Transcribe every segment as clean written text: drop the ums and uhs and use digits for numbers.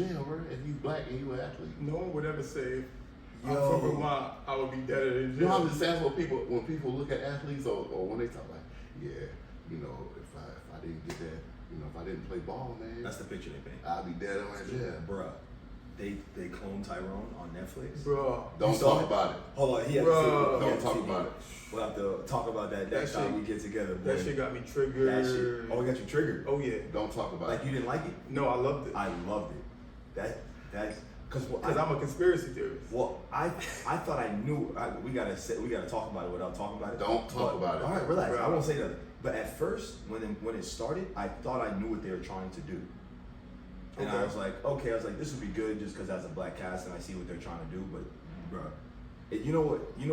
jail, bro, if you black and you an athlete. No one would ever say, I'm Yo. from Vermont, I would be dead in You know, jail. I'm just saying when people look at athletes or when they talk like, yeah, you know, if I didn't get that, you know, if I didn't play ball, man, That's the picture they paint. I'd be dead in my jail. Bruh, they cloned Tyrone on Netflix. Bro. Don't talk about it. Hold on, he has Bruh. to see it. Don't talk about it. We'll have to talk about that next time we get together. Boy. That shit got me triggered. That shit. Oh, it got you triggered. Oh yeah. Don't talk about Like it. you didn't like it? No, I loved it. I loved it. That's because I'm a conspiracy theorist. Well, I thought I knew. We gotta talk about it without talking about it. Don't talk about it. All right, relax. Bro. I won't say nothing. But at first, when it started, I thought I knew what they were trying to do. And I Okay. was like, this would be good just because that's a black cast and I see what they're trying to do. But, bro, you know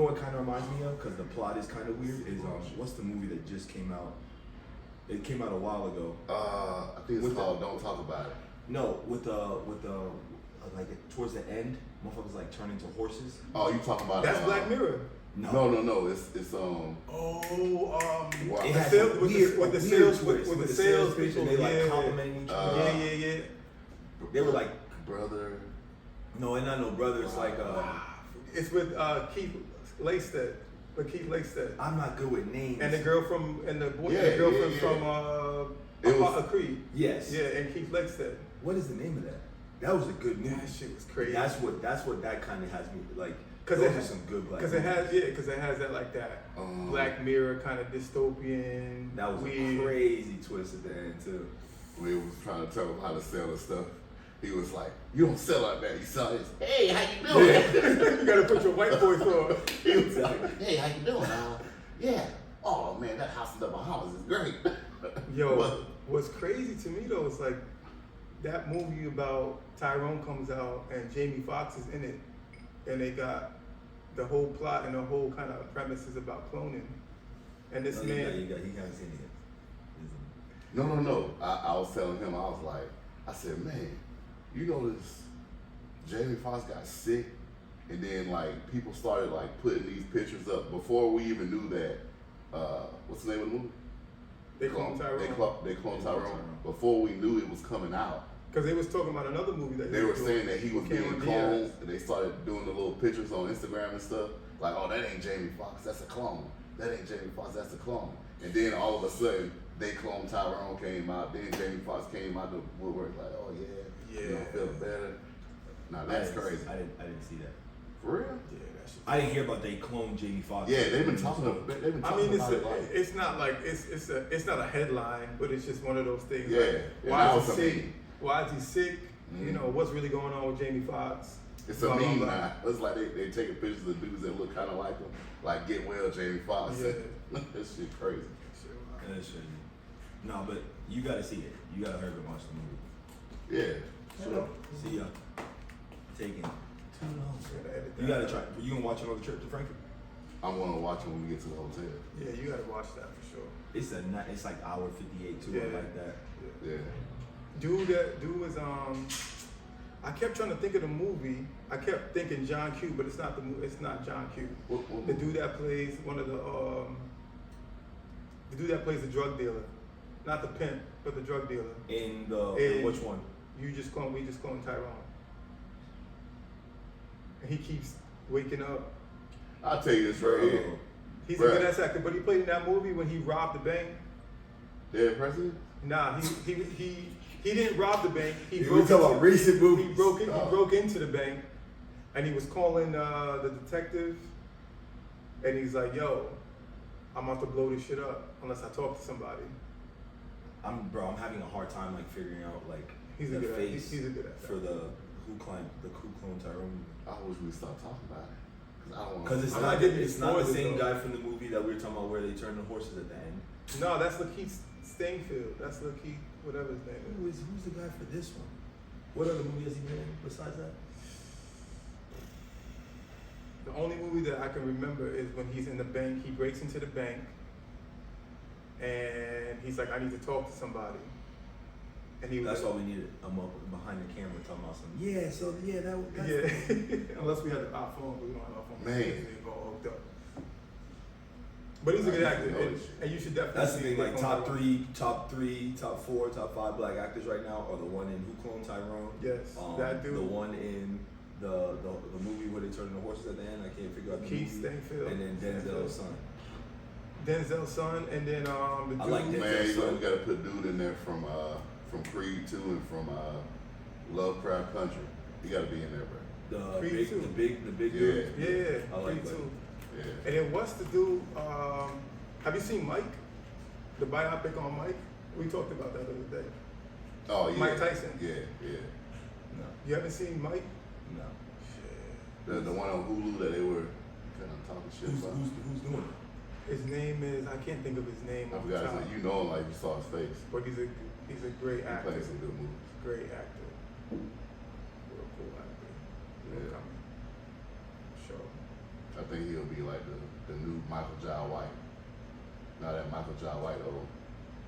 what kind of reminds me of? Because the plot is kind of weird. Is what's the movie that just came out? It came out a while ago. I think it's called Don't Talk About It. No, with the like towards the end, motherfuckers like turn into horses. Oh, you talking about That's Black Mirror. No. It's Oh, wow. It the has sales, a with weird, the, with the a weird sales, twist, with the the sales pitch, people, and they yeah, like complimenting each other. yeah. They were like, brother. no, it's not no brother. It's like It's with Keith Lakestead. With Keith Lakestead. I'm not good with names. And the girl from the Yeah, girlfriend yeah. from It was- Creed. Yes. Yeah, and Keith Lakestead. What is the name of that? That was a good movie. That shit was crazy. That's what that kind of has me like. Cause those it are has some good black. Because it has that like that Black Mirror kind of dystopian. That was weird. a crazy twist at the end too. We was trying to tell him how to sell his stuff. He was like, "You don't sell like that. You sell this. Hey, how you doing?" You gotta put your white voice on. He was like, "Hey, how you doing? Yeah. Oh man, that house in the Bahamas is great." Yo, what's crazy to me though is like that movie about Tyrone comes out and Jamie Foxx is in it, and they got the whole plot and the whole kind of premise is about cloning, and this He man. hasn't seen it. No. I was telling him, I said, man, you know this Jamie Foxx got sick, and then like people started like putting these pictures up before we even knew that. What's the name of the movie? They cloned Tyrone. They cloned Tyrone before we knew it was coming out. Because they was talking about another movie that They were saying that he was being Cameron cloned, Diaz. and they started doing the little pictures on Instagram and stuff. Like, oh, that ain't Jamie Foxx, that's a clone. That ain't Jamie Foxx, that's a clone. And then all of a sudden, they cloned Tyrone came out. Then Jamie Foxx came out the woodwork like, oh yeah, you know, feel better. Now that's crazy. I didn't see that. For real? Yeah, that shit. I didn't hear about they cloned Jamie Foxx. Yeah, they've been talking about. It's not like it's not a headline, but it's just one of those things. Yeah, Like, and why now is he it's a sick? meme. Why is he sick? You know what's really going on with Jamie Foxx? It's a meme now. It's like they taking pictures of dudes that look kind of like him, like get well Jamie Foxx. Yeah. That shit crazy. That's crazy. No, but you gotta see it. You gotta hurry and watch the movie. Yeah, sure. See ya. Taking too long. You gotta try. You gonna watch another trip to Frankfurt? I'm gonna watch it when we get to the hotel. Yeah, you gotta watch that for sure. It's like hour 58 too, Yeah. like that. Yeah. Dude was I kept trying to think of the movie. I kept thinking John Q, but it's not the movie. It's not John Q. What The dude that plays one of the dude that plays the drug dealer, not the pimp, but the drug dealer. In which one? We just cloned Tyrone, and he keeps waking up. I'll tell you this right here. He's Bruh. a good ass actor, but he played in that movie when he robbed the bank. Dead president? Nah, he didn't rob the bank. We talking about recent movies. He broke into the bank, and he was calling the detective, and he's like, "Yo, I'm about to blow this shit up unless I talk to somebody." I'm having a hard time like figuring out like He's the a good face he's a good actor. for the who cloned Tyrone. I wish we stopped talking about it. Because it's I'm not not getting it's not the spoilers, same though. guy from the movie that we were talking about where they turned the horses at the end. No, that's Lakeith Stanfield. That's Lakeith, whatever his name is. Who's the guy for this one? What other movie has he been in besides that? The only movie that I can remember is when he's in the bank. He breaks into the bank, and he's like, "I need to talk to somebody." And he was That's like, all we needed. I'm up behind the camera talking about something. Yeah, so yeah, that's yeah. Unless we had our phone, but we don't have our phone. Man. They all hooked up. But he's a good I actor, know this shit. and you should definitely. That's the thing. see Like Who top Cloned 3, top 4, top 5 black actors right now are the one in Who Cloned Tyrone. Yes, that dude. The one in the movie where they turn into horses at the end. I can't figure out the Keith movie. Stanfield. And then Denzel's son. Denzel's son, and then the dude. I like Denzel. Man, you know, we gotta put dude in there from Creed 2 and from Lovecraft Country. He gotta be in there, bro. The Creed big Yeah. dude. Yeah, I like Creed that. too. Yeah. And then what's the dude? Have you seen Mike? The biopic on Mike? We talked about that the other day. Oh yeah. Mike Tyson. Yeah, yeah. No, You haven't seen Mike? no. Shit. The one on Hulu that they were kind of talking shit Who's about. doing it? His name is, I can't think of his name. I off the forgot his top, name. You know him like you saw his face. but he's a great He actor. plays some good movies. Great actor. Real cool actor. Yeah. Coming. Sure. I think he'll be like the new Michael Jai White. Now that Michael Jai White old.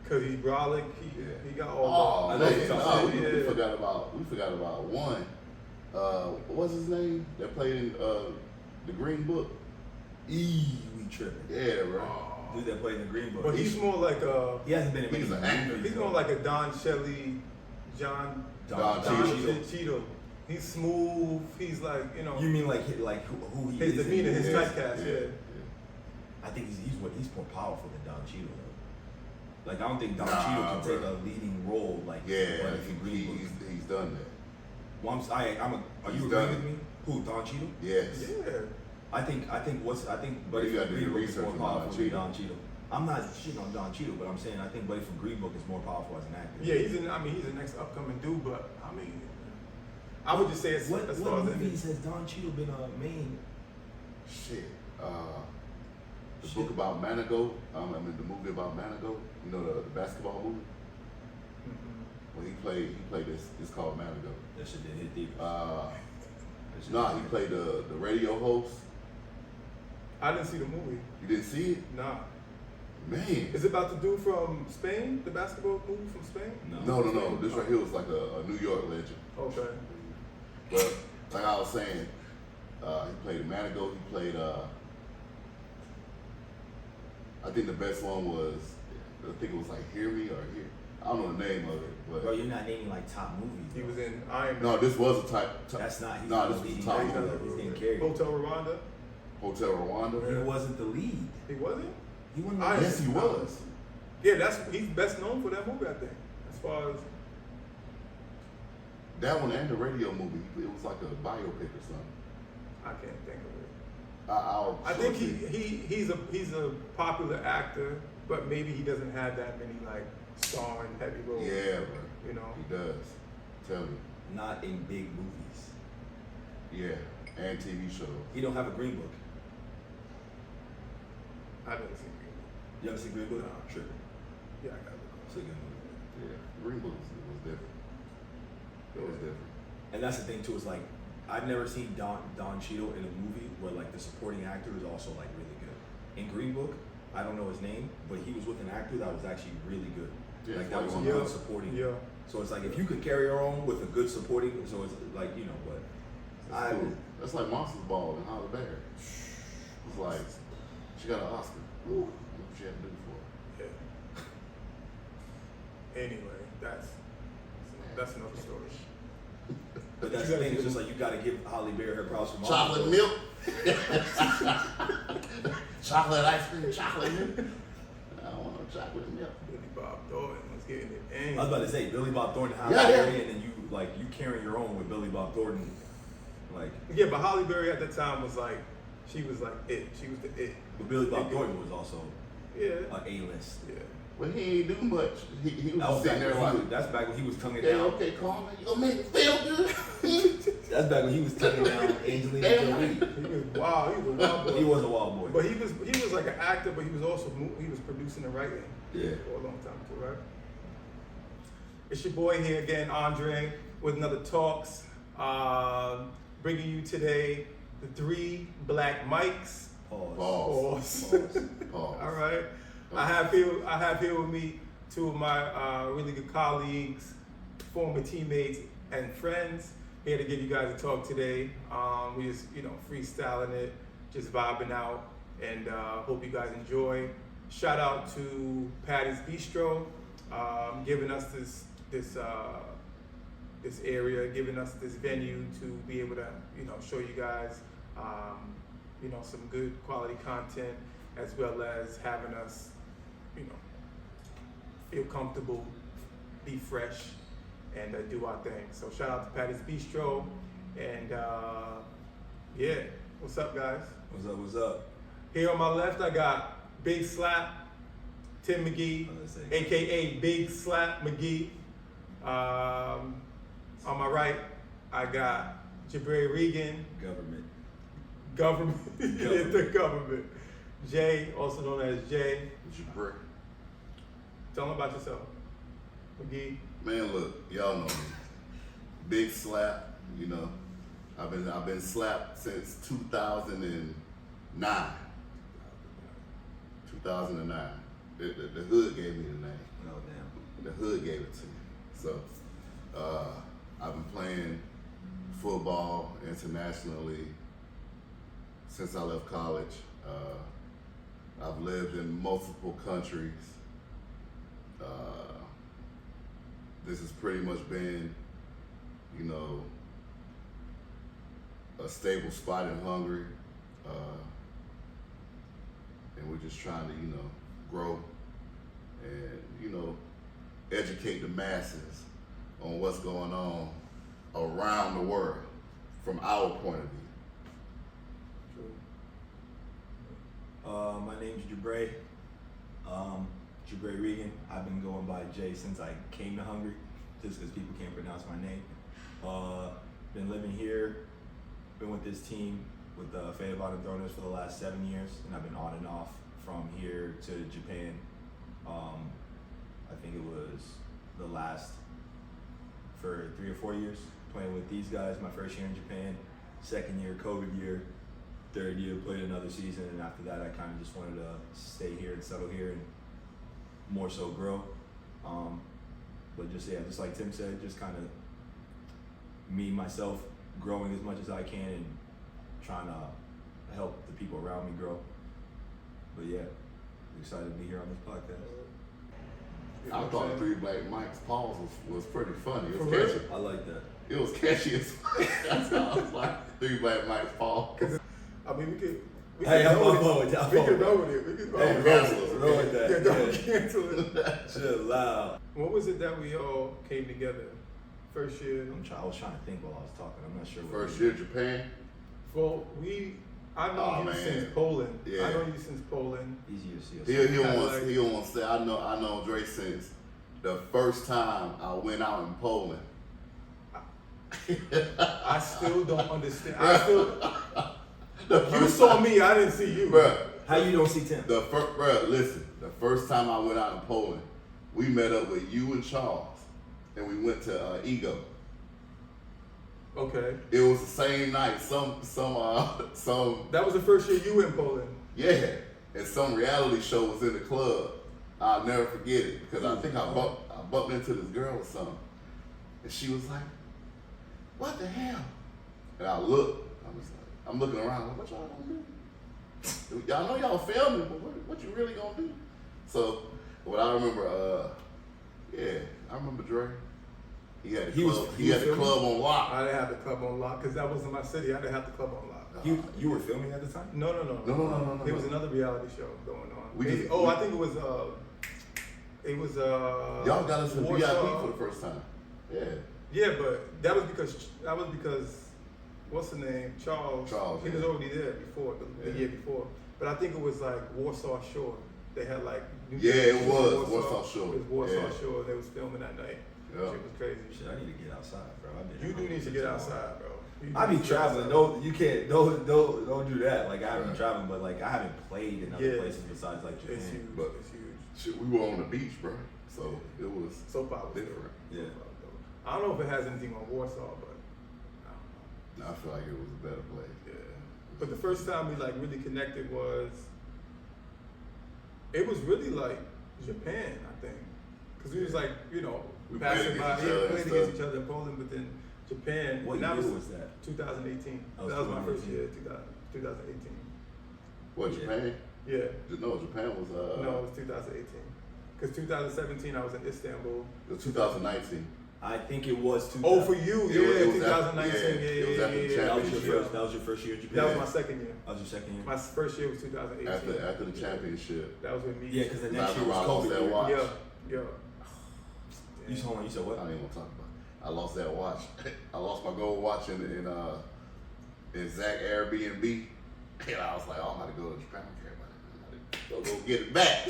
Cause he's brolic, Yeah. he got Oh, all I the know man, you're no, talking we yeah. forgot about one. What's his name? That played in the Green Book. We tripping. Yeah, bro. Dude that played in the Green Book. But he's more like a he hasn't been in many he's an actor. movies. he's more like a Don Shelley, Don Don Cheadle. Cheadle. He's smooth. He's like, you know, You mean like who he his is? in demeanor, his movies? typecast. Yeah. I think he's more powerful than Don Cheadle though. Like I don't think Don Nah, Cheadle can take bro. a leading role like Yeah, like in Green Book. he's done that. Well, are He's you done agreeing it. with me? Who, Don Cheadle? Yes. Yeah. I think But you Buddy gotta from do Green your Book is research more on powerful Don than Cheadle. Don Cheadle. I'm not shitting on Don Cheadle, but I'm saying I think Buddy from Green Book is more powerful as an actor. Yeah, he's the next upcoming dude, but I mean, I would just say it's What as far as movies has Don Cheadle been a main? Shit. The Shit. book about Manigault. I mean the movie about Manigault. You know the basketball movie. When he played this. It's called Manigault. That shit didn't hit deep. Nah, he played the radio host. I didn't see the movie. You didn't see it, Nah. man. Is it about the dude from Spain? The basketball movie from Spain? No. This right here was like a New York legend. Okay. But like I was saying, he played Manigault. He played. I think the best one was. I think it was like Hear Me or Hear. I don't know the name of it, but Bro, you're not naming like top movies. He bro. was in Iron Man. no, this was a type. That's not. He's No, not this the was leading top actor, movie. He's getting carried. Hotel Rwanda. Hotel Rwanda. He wasn't the lead. He wasn't? He wasn't. I- The Yes, he was. Yeah, he's best known for that movie, I think. As far as That one and the radio movie. It was like a biopic or something. I can't think of it. I I think he's a popular actor, but maybe he doesn't have that many like starring heavy roles. Yeah, bro. You know. He does. Tell me. Not in big movies. Yeah, and TV shows. He don't have a Green Book. I didn't see it. You ever seen Green Book? No. Tripping. Yeah, I got it. It's a good movie. Yeah, Green Book was different. It was different. And that's the thing too. Is like I've never seen Don Cheadle in a movie where like the supporting actor is also like really good. In Green Book, I don't know his name, but he was with an actor that was actually really good. Yeah, Like that was a yeah. good supporting. Yeah. So it's like if you could carry your own with a good supporting, so it's like but That's cool. That's like Monsters Ball and Halle Berry. It's like she got an Oscar. Ooh, what she had to do for it. Yeah. Anyway, that's another story. But that's the thing. It's just like you got to give Halle Berry her props for Chocolate milk. Chocolate ice cream, chocolate milk. I don't want no chocolate milk. Billy Bob Thornton was getting it in. I was about to say Billy Bob Thornton, Halle Yeah, yeah. Berry, and then you carrying your own with Billy Bob Thornton, like. Yeah, but Halle Berry at the time was like, she was like it. She was the it. But Billy Bob Thornton was also Yeah. a A-list. Yeah. But he ain't do much. He was That was sitting back there when like, that's back when he was tonguing yeah, down. okay, Carmen, you gonna make me feel good? That's back when he was tonguing down Angelina Damn Jolie. He was wild. He was a wild boy. He was a wild boy. But he was like an actor, but he was also he was producing and writing Yeah. for a long time too, right? It's your boy here again, Andre, with another Talks. Bringing you today the 3 black mics. Pause. Pause. Pause. Pause. All right. I have here with me 2 of my really good colleagues, former teammates and friends. Here to give you guys a talk today. We just freestyling it, just vibing out. and hope you guys enjoy. Shout out to PADYS BISTRO, giving us this area, giving us this venue to be able to, show you guys, some good quality content, as well as having us, feel comfortable, be fresh, and do our thing. So shout out to PADYS BISTRO, and yeah, what's up, guys? What's up? Here on my left, I got Big Slap, Tim McGee, aka Big Slap McGee. On my right, I got Jabray Regan. Government. The government. Jay, also known as Jay. Jabray. Tell them about yourself. McGee. Man, look, y'all know me. Big Slap, I've been slapped since 2009. 2009. The hood gave me the name. Oh damn. The hood gave it to me. So I've been playing football internationally since I left college. I've lived in multiple countries. This has pretty much been, a stable spot in Hungary. And we're just trying to, grow and, educate the masses on what's going on around the world from our point of view. My name's Jabray. Jabray Regan. I've been going by Jay since I came to Hungary, just because people can't pronounce my name. Been living here, been with this team, with the Feyenoord Throners for the last 7 years, and I've been on and off from here to Japan. I think it was the last for 3 or 4 years playing with these guys. My first year in Japan, second year COVID year, third year played another season, and after that I kind of just wanted to stay here and settle here and more so grow. But just like Tim said, just kind of me myself growing as much as I can and trying to help the people around me grow. But yeah, excited to be here on this podcast. I thought Three Black Mike's pause was pretty funny. It was For real? catchy. I like that. It was catchy as fuck. That's how I was like, Three Black Mike's pause. I mean, we could Hey, I'm roll on it. with that. We can roll with it. We can roll Hey, with it. roll with that. Yeah, don't cancel it. Chill loud. What was it that we all came together? First year. I was trying to think while I was talking. I'm not sure. what First year Japan. Well, I know Oh, you man. since Poland. Yeah. I know you since Poland. Easier to see us. He Kinda don't like- want to say. I know Dre since the first time I went out in Poland. I still don't understand. You saw me, I didn't see you. Bruh, How you don't see Tim? listen. The first time I went out in Poland, we met up with you and Charles, and we went to Ego. Okay. It was the same night. Some That was the first year you in Poland. yeah, and some reality show was in the club. I'll never forget it because I think I bumped into this girl or something, and she was like, "What the hell?" And I looked. I'm looking around. Like, what y'all gonna do? Y'all know y'all filming, but what you really gonna do? So, what I remember, I remember Dre. He had the club on lock. I didn't have the club on lock because that wasn't my city. I didn't have the club on lock. You were filming at the time? No. No. There was another reality show going on. I think it was Y'all got us in VIP Warsaw. for the first time. Yeah. Yeah, but that was because what's the name? Charles. He was already there before the year before. But I think it was like Warsaw Shore. They had like It was Warsaw Shore. It was Warsaw Shore. They was filming that night. Yeah. Shit was crazy. Shit, I need to get outside, bro. You do need to get outside, bro. I be traveling. No, you can't. Don't do that. Like I haven't been traveling, but like I haven't played in other places besides like Japan. It's huge. But It's huge. shit, we were on the beach, bro. So it was So far, different. Yeah. I don't know if it has anything on Warsaw, but I don't know. I feel like it was a better place. Yeah. But the first time we like really connected was, it was really like Japan, I think, because we was like, We passing played by, against each other and played stuff. against each other in Poland, but then Japan. What and year was that? 2018. That was That was my first 2018. year, 2018. What, Japan? Yeah. No, Japan was No, it was 2018. Because 2017 I was in Istanbul. It was 2019. I think it was 2000. Oh, for you, It yeah, was 2019, it was after the championship. That was your first year in Japan? That was my second year. That was your second year? My first year was 2018. After the championship. That was with me. Yeah, because the I next year remember I was lost COVID. that watch. Yeah. You said what? I didn't want to talk about it. I lost that watch. I lost my gold watch in Zach Airbnb. And I was like, oh, I'm about to go to Japan. I don't care about it. I'm about to go get it back.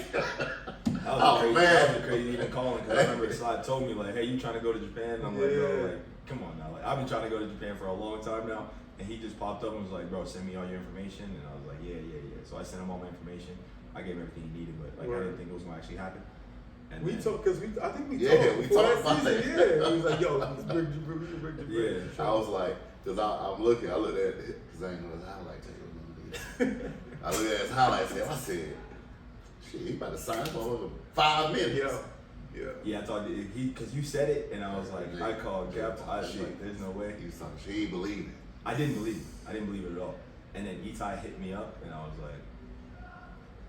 That was crazy even calling, because I remember Slide told me, like, hey, you trying to go to Japan? And I'm like, bro, like, come on now. Like, I've been trying to go to Japan for a long time now. And he just popped up and was like, bro, send me all your information. And I was like, yeah. So I sent him all my information. I gave him everything he needed, but like, I didn't think it was going to actually happen. And we talked, because I think we talked before that about season, that. Yeah, he was like, yo, let's bring the Yeah. I was like, because I'm looking, I looked at it, because I ain't know his highlight tape. I looked at his highlight tape, I said, shit, he about to sign up for 5 minutes. Yeah, I thought because you said it, and I was like, I called Gap. I was like, there's no way. He was talking, she ain't believe it. I didn't believe it. I didn't believe it at all. And then Itai hit me up, and I was like,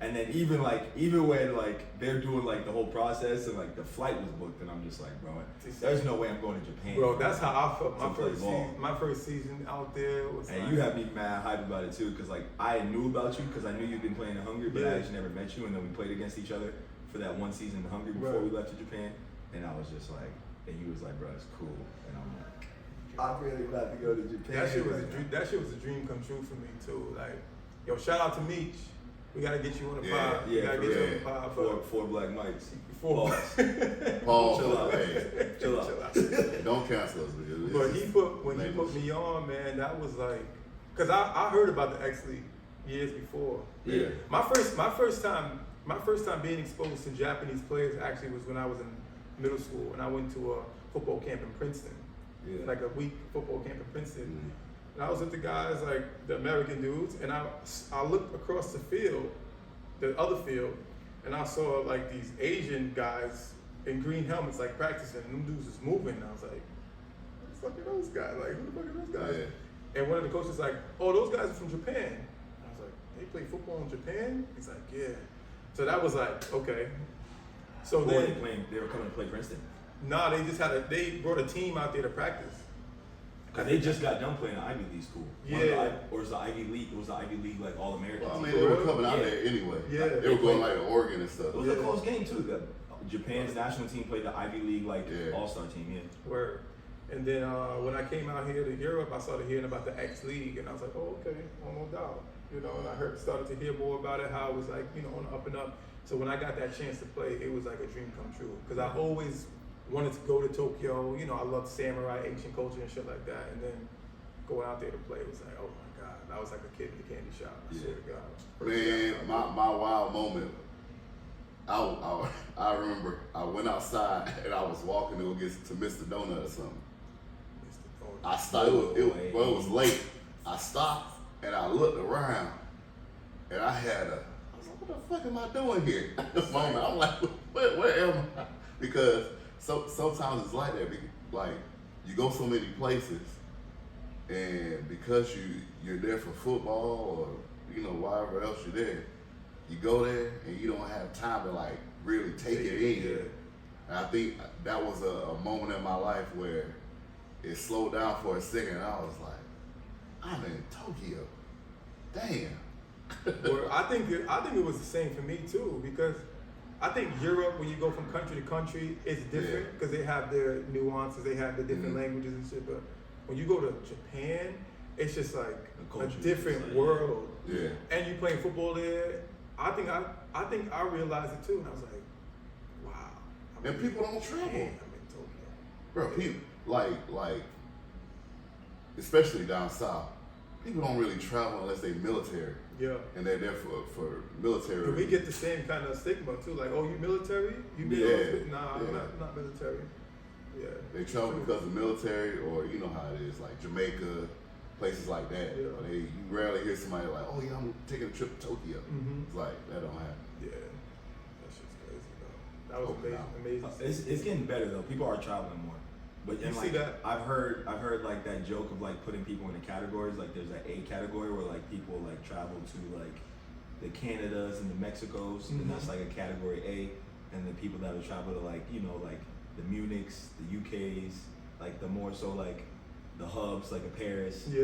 and then even when like they're doing like the whole process and like the flight was booked, and I'm just like, bro, there's no way I'm going to Japan. Bro, that's how I felt. To My first season out there was. And like, you had me mad hype about it too, because like I knew about you because I knew you'd been playing in Hungary, but I Yeah. actually never met you, and then we played against each other for that one season in Hungary before Right. we left to Japan, and I was just like, and you was like, bro, it's cool, and I'm like, I'm really glad to go to Japan. That shit was a dream. That shit was a dream come true for me too. Like, yo, shout out to Meech. We gotta get you on the pod. We gotta get you on the pod. Four Black Mics. Pause. Paul, Chill out. hey, Chill out. don't cancel us. Because But when he put me on, man, that was like, cause I heard about the X League years before. Yeah. My first time being exposed to Japanese players actually was when I was in middle school, and I went to a football camp in Princeton. Yeah. Like a week football camp in Princeton. Mm-hmm. And I was with the guys, like the American dudes, and I looked across the field, the other field, and I saw like these Asian guys in green helmets like practicing, and them dudes was moving. And I was like, who the fuck are those guys? Like, who the fuck are those guys? Yeah. And one of the coaches was like, oh, those guys are from Japan. And I was like, they play football in Japan? He's like, yeah. So that was like, okay. So Who were then, they were coming to play Princeton. nah, they brought a team out there to practice. Cause they just got done playing the Ivy League school. Yeah. Or was the Ivy League? Was the Ivy League like all American? Well, I mean, team? they were coming out Yeah. there anyway. Yeah. Like, they were going like to Oregon and stuff. It was a close game too. Japan's national team played the Ivy League all-star team. Yeah. Word. And then when I came out here to Europe, I started hearing about the X League, and I was like, oh, okay, no doubt. You know, and I started to hear more about it, how it was like, you know, on the up and up. So when I got that chance to play, it was like a dream come true. Because I always wanted to go to Tokyo. You know, I loved samurai, ancient culture and shit like that. And then going out there to play was like, oh my God, I was like a kid in the candy shop. I swear to God. Man, my wild moment. I remember I went outside and I was walking to go get to Mr. Donut or something. I stopped. It was late. I stopped and I looked around, and I was like, what the fuck am I doing here at this moment? I'm like, where am I? Because sometimes it's like that. Like, you go so many places, and because you're there for football or, you know, wherever else you're there, you go there and you don't have time to like really take it in. Yeah. And I think that was a moment in my life where it slowed down for a second, and I was like, I'm in Tokyo. Damn. Well, I think it was the same for me too, because I think Europe, when you go from country to country, it's different because they have their nuances, they have the different languages and shit. But when you go to Japan, it's just like a different world. Yeah. And you playing football there. I think I realized it too, and I was like, wow. And people don't travel. I'm in Tokyo. Bro, people like especially down south, people don't really travel unless they military. Yeah. And they're there for military. But we get the same kind of stigma too, like, oh, you military? You been Nah, I'm not military. Yeah. They travel because of military, or you know how it is, like Jamaica, places like that. Yeah. You rarely hear somebody like, oh yeah, I'm taking a trip to Tokyo. Mm-hmm. It's like, that don't happen. Yeah. That shit's crazy though. That was amazing. It's getting better though. People are traveling more. But You and see like that? I've heard like that joke of like putting people into categories. Like there's that A category where like people like travel to like the Canadas and the Mexicos, and that's like a category A, and the people that would travel to like, you know, like the Munichs, the UKs, like the more so like the hubs like a Paris, and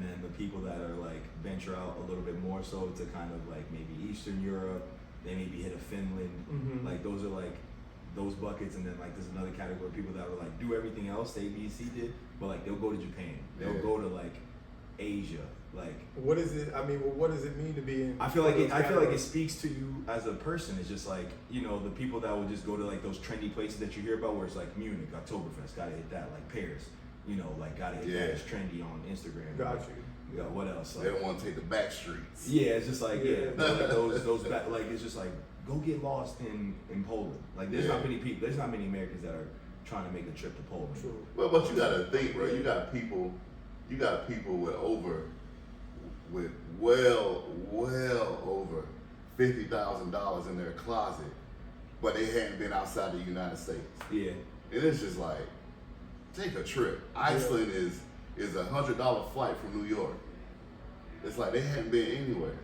then the people that are like venture out a little bit more so to kind of like maybe Eastern Europe, they maybe hit a Finland, like those are like those buckets, and then like there's another category of people that will like do everything else A, B, C did, but like they'll go to Japan, they'll go to like Asia, like what is it? I mean, well, what does it mean to be in? I feel like it speaks to you as a person. It's just like, you know, the people that will just go to like those trendy places that you hear about, where it's like Munich, Oktoberfest, gotta hit that, like Paris, you know, like gotta hit that, it's trendy on Instagram. Got like, you. Yeah, what else? Like, they don't want to take the back streets. Yeah, it's just like like those back, like it's just like go get lost in Poland. Like there's not many people, there's not many Americans that are trying to make a trip to Poland. True. Well, but you gotta think, bro. You got people with well over $50,000 in their closet, but they hadn't been outside the United States. Yeah. And it's just like, take a trip. Iceland is $100 flight from New York. It's like they hadn't been anywhere,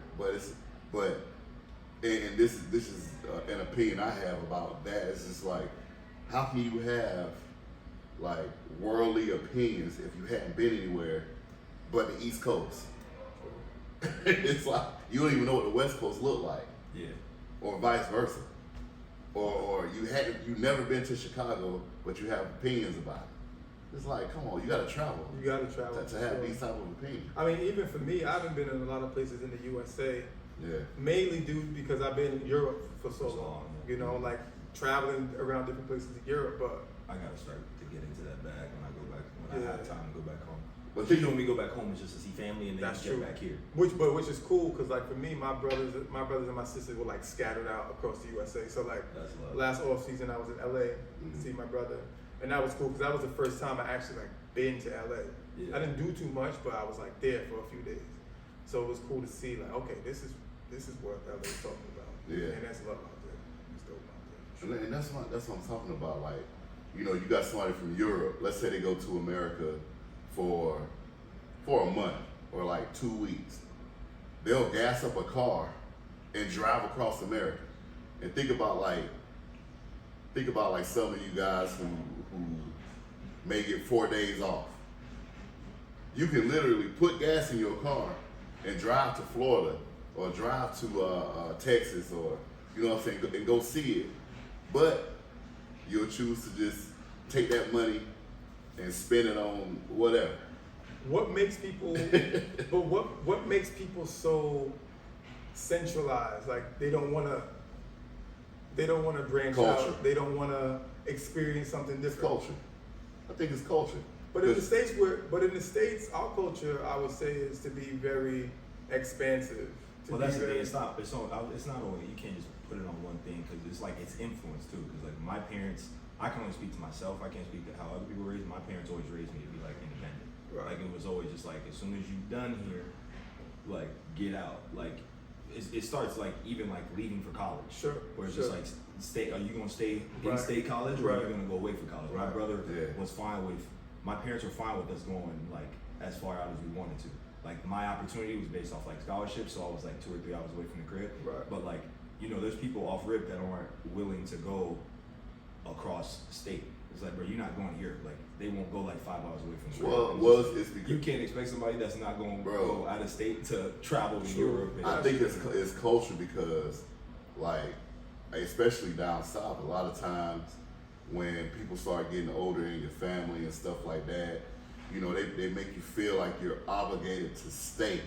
and this is an opinion I have about that. It's just like, how can you have like worldly opinions if you hadn't been anywhere but the East Coast? It's like you don't even know what the West Coast look like. Yeah. Or vice versa. Or you never been to Chicago, but you have opinions about it. It's like, come on, you gotta travel. You gotta travel to have these type of opinions. I mean, even for me, I haven't been in a lot of places in the USA. Yeah. Mainly due because I've been in Europe for so long. You know, like traveling around different places in Europe, but I gotta start to get into that bag when I go back, when I have time to go back home. But you know, when we go back home, it's just to see family and then get back here. Which is cool, because like for me, my brothers and my sisters were like scattered out across the USA. So like last off season, I was in LA to see my brother, and that was cool because that was the first time I actually like been to LA. I didn't do too much, but I was like there for a few days. So it was cool to see like, okay, this is what LA is talking about. Yeah. And that's love out there. It's dope out there. And that's what I'm talking about. Like, you know, you got somebody from Europe. Let's say they go to America for a month or like 2 weeks. They'll gas up a car and drive across America. And think about like some of you guys who may get 4 days off. You can literally put gas in your car and drive to Florida or drive to Texas, or you know what I'm saying, and go see it. But you'll choose to just take that money and spend it on whatever. What makes people but what makes people so centralized? Like they don't wanna branch out. They don't wanna experience something different. Culture. I think it's culture. But in the States, our culture, I would say, is to be very expansive. Well, that's the thing. It's not only, you can't just put it on one thing, because it's like it's influence too. Because like my parents, I can only speak to myself. I can't speak to how other people raised me. My parents always raised me to be like independent. Right. Like it was always just like, as soon as you're done here, like get out. Like it starts like even like leaving for college. Sure. Where it's just like, are you gonna stay in state college, or are you gonna go away for college? My brother was fine with. My parents were fine with us going like as far out as we wanted to. Like my opportunity was based off like scholarships, so I was like 2 or 3 hours away from the crib. Right. But like, you know, there's people off rip that aren't willing to go across state. It's like, bro, you're not going here. Like they won't go like 5 hours away from the crib. It's because you can't expect somebody that's not going to go out of state to travel to Europe. I think it's culture, because like, especially down south, a lot of times when people start getting older in your family and stuff like that, you know, they make you feel like you're obligated to stay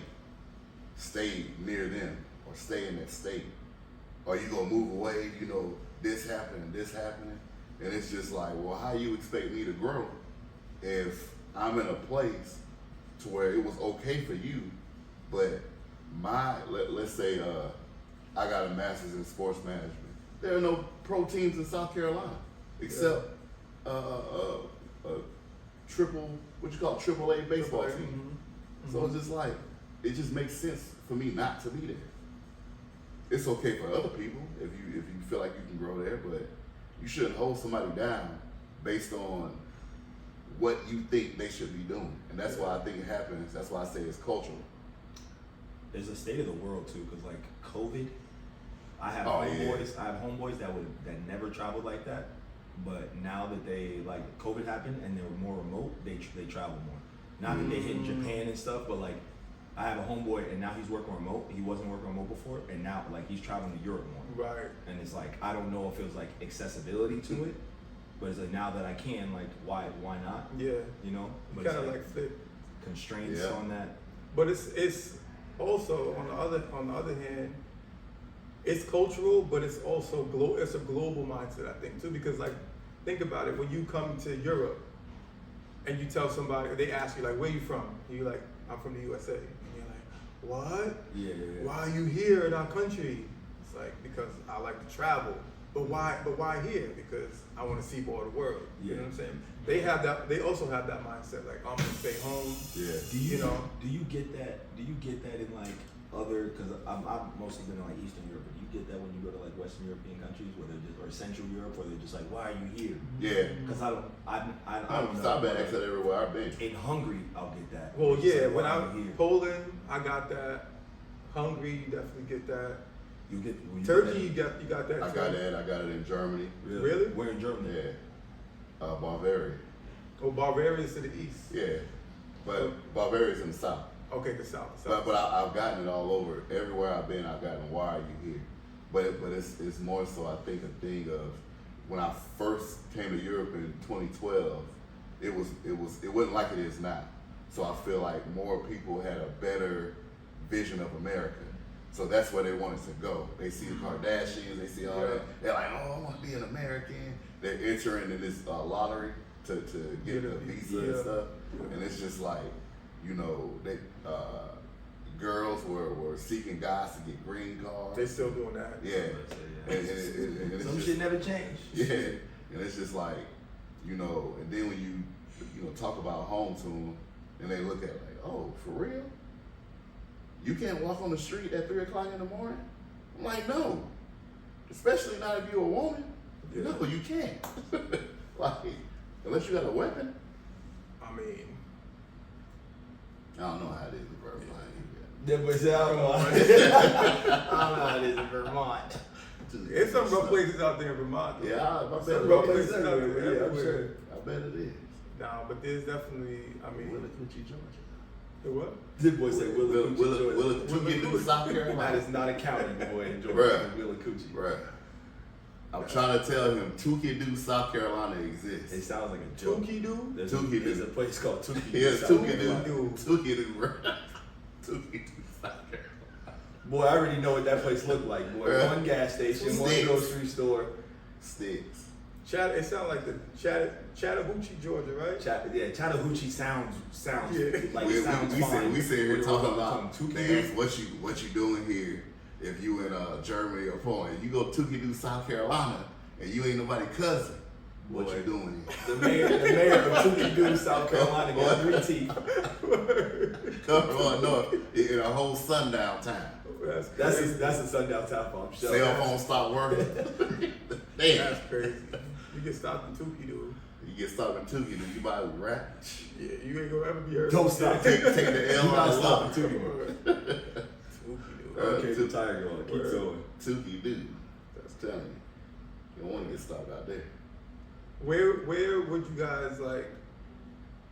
near them, or stay in that state. Or you gonna move away, you know, this happening, and it's just like, well, how you expect me to grow if I'm in a place to where it was okay for you, but let's say I got a master's in sports management. There are no pro teams in South Carolina except triple A baseball team. Mm-hmm. So it's just like, it just makes sense for me not to be there. It's okay for other people if you feel like you can grow there, but you shouldn't hold somebody down based on what you think they should be doing. And that's why I think it happens. That's why I say it's cultural. it's a state of the world too, because like COVID, I have Oh, yeah. homeboys. I have homeboys that never traveled like that, but now that they like COVID happened and they were more remote, they travel more. Not that they hit Japan and stuff, but like I have a homeboy and now he's working remote. He wasn't working remote before, and now like he's traveling to Europe more. Right. And it's like I don't know if it was like accessibility to it, but it's like now that I can, like why not? Yeah. You know, but Kind it's of like flip. constraints Yeah. on that. But it's also on the other hand, it's cultural, but it's also it's a global mindset, I think, too. Because like, think about it. When you come to Europe and you tell somebody, they ask you like, "Where you from?" And you're like, "I'm from the USA." And you're like, "What? Yeah. Why are you here in our country?" It's like, because I like to travel. But why? But why here? Because I want to see more of the world. You know what I'm saying? They have that. They also have that mindset. Like, I'm gonna stay home. Yeah. Do you get that? Do you get that in like other? Because I've mostly been in like Eastern Europe. But do you get that when you go to like Western European countries, where they're just or Central Europe, where they're just like, why are you here? Yeah. Because I don't know. I've been exit everywhere I've been. In Hungary, I'll get that. Well, It's just yeah. like, When why I are you here? Poland, I got that. Hungary, you definitely get that. You get when you Turkey, get you got that. I got that. I got it in Germany. that, Really? Where in Germany? Yeah. Bavaria. Oh, Bavaria's to the east. Yeah. But Bavaria's in the south. Okay, the south. The south. But I've gotten it all over. Everywhere I've been, I've gotten, why are you here? But it's more so, I think, a thing of when I first came to Europe in 2012, it wasn't like it is now. So I feel like more people had a better vision of America. So that's where they wanted to go. They see the Kardashians, they see all that. They're like, oh, I want to be an American. They're entering in this lottery to get the visa and stuff. And it's just like, you know, they girls were seeking guys to get green cards. They still doing that. Yeah. And it's Some just, shit never changed. yeah. And it's just like, you know, and then when you talk about home to them, and they look at it like, oh, for real? You can't walk on the street at 3 o'clock in the morning? I'm like, no. Especially not if you're a woman. Yeah. No, you can't. Like, unless you got a weapon. I mean, I don't know how it is in Vermont. That was out. I don't know how it is in Vermont. there's some rough places out there in Vermont. Though. Yeah, I bet Some it rough is. places out there Yeah, I'm everywhere. sure. I bet it is. Nah, but there's definitely, I mean, Willacoochee, Georgia. the what? This boy said Willacoochee, Georgia. Willacoochee do South That Carolina. is not a county, boy, in Georgia. Bruh. Willacoochee. Bruh. I'm trying to tell him Tukey, South Carolina It exists. sounds like a joke. Tukey do? There's Tukey there's do. a place called Tukey. Yes, South Tukey Carolina. do. Tukey do. Tukey, South Carolina. Boy, I already know what that place looked like, boy. Bruh. One gas station, one Sticks. grocery store. Sticks. It sounds like the Chattahoochee, Georgia, right? Chattahoochee sounds Yeah. like we sounds sit fine. here We're talking talking about. Tukey. They ask what you doing here if you in Germany or Poland. You go Tukey, South Carolina, and you ain't nobody cousin. What Boy. you doing here? The mayor of Tukey, South Carolina got 3 teeth. Come on north in a whole sundown time. That's crazy. That's a sundown town for sure. Cell phone stop working. Damn. That's crazy. You get stopped in Tukey, dude. You get stopped in Tukey, then you buy a rap. Yeah, you ain't gonna ever be heard. Don't of stop. Take the L You gotta on stop the in Tukey, bro. Tukey, dude. Okay, the tire going. Keep Word. going. Tukey dude. That's telling you. You don't want to get stopped out there. Where would you guys like?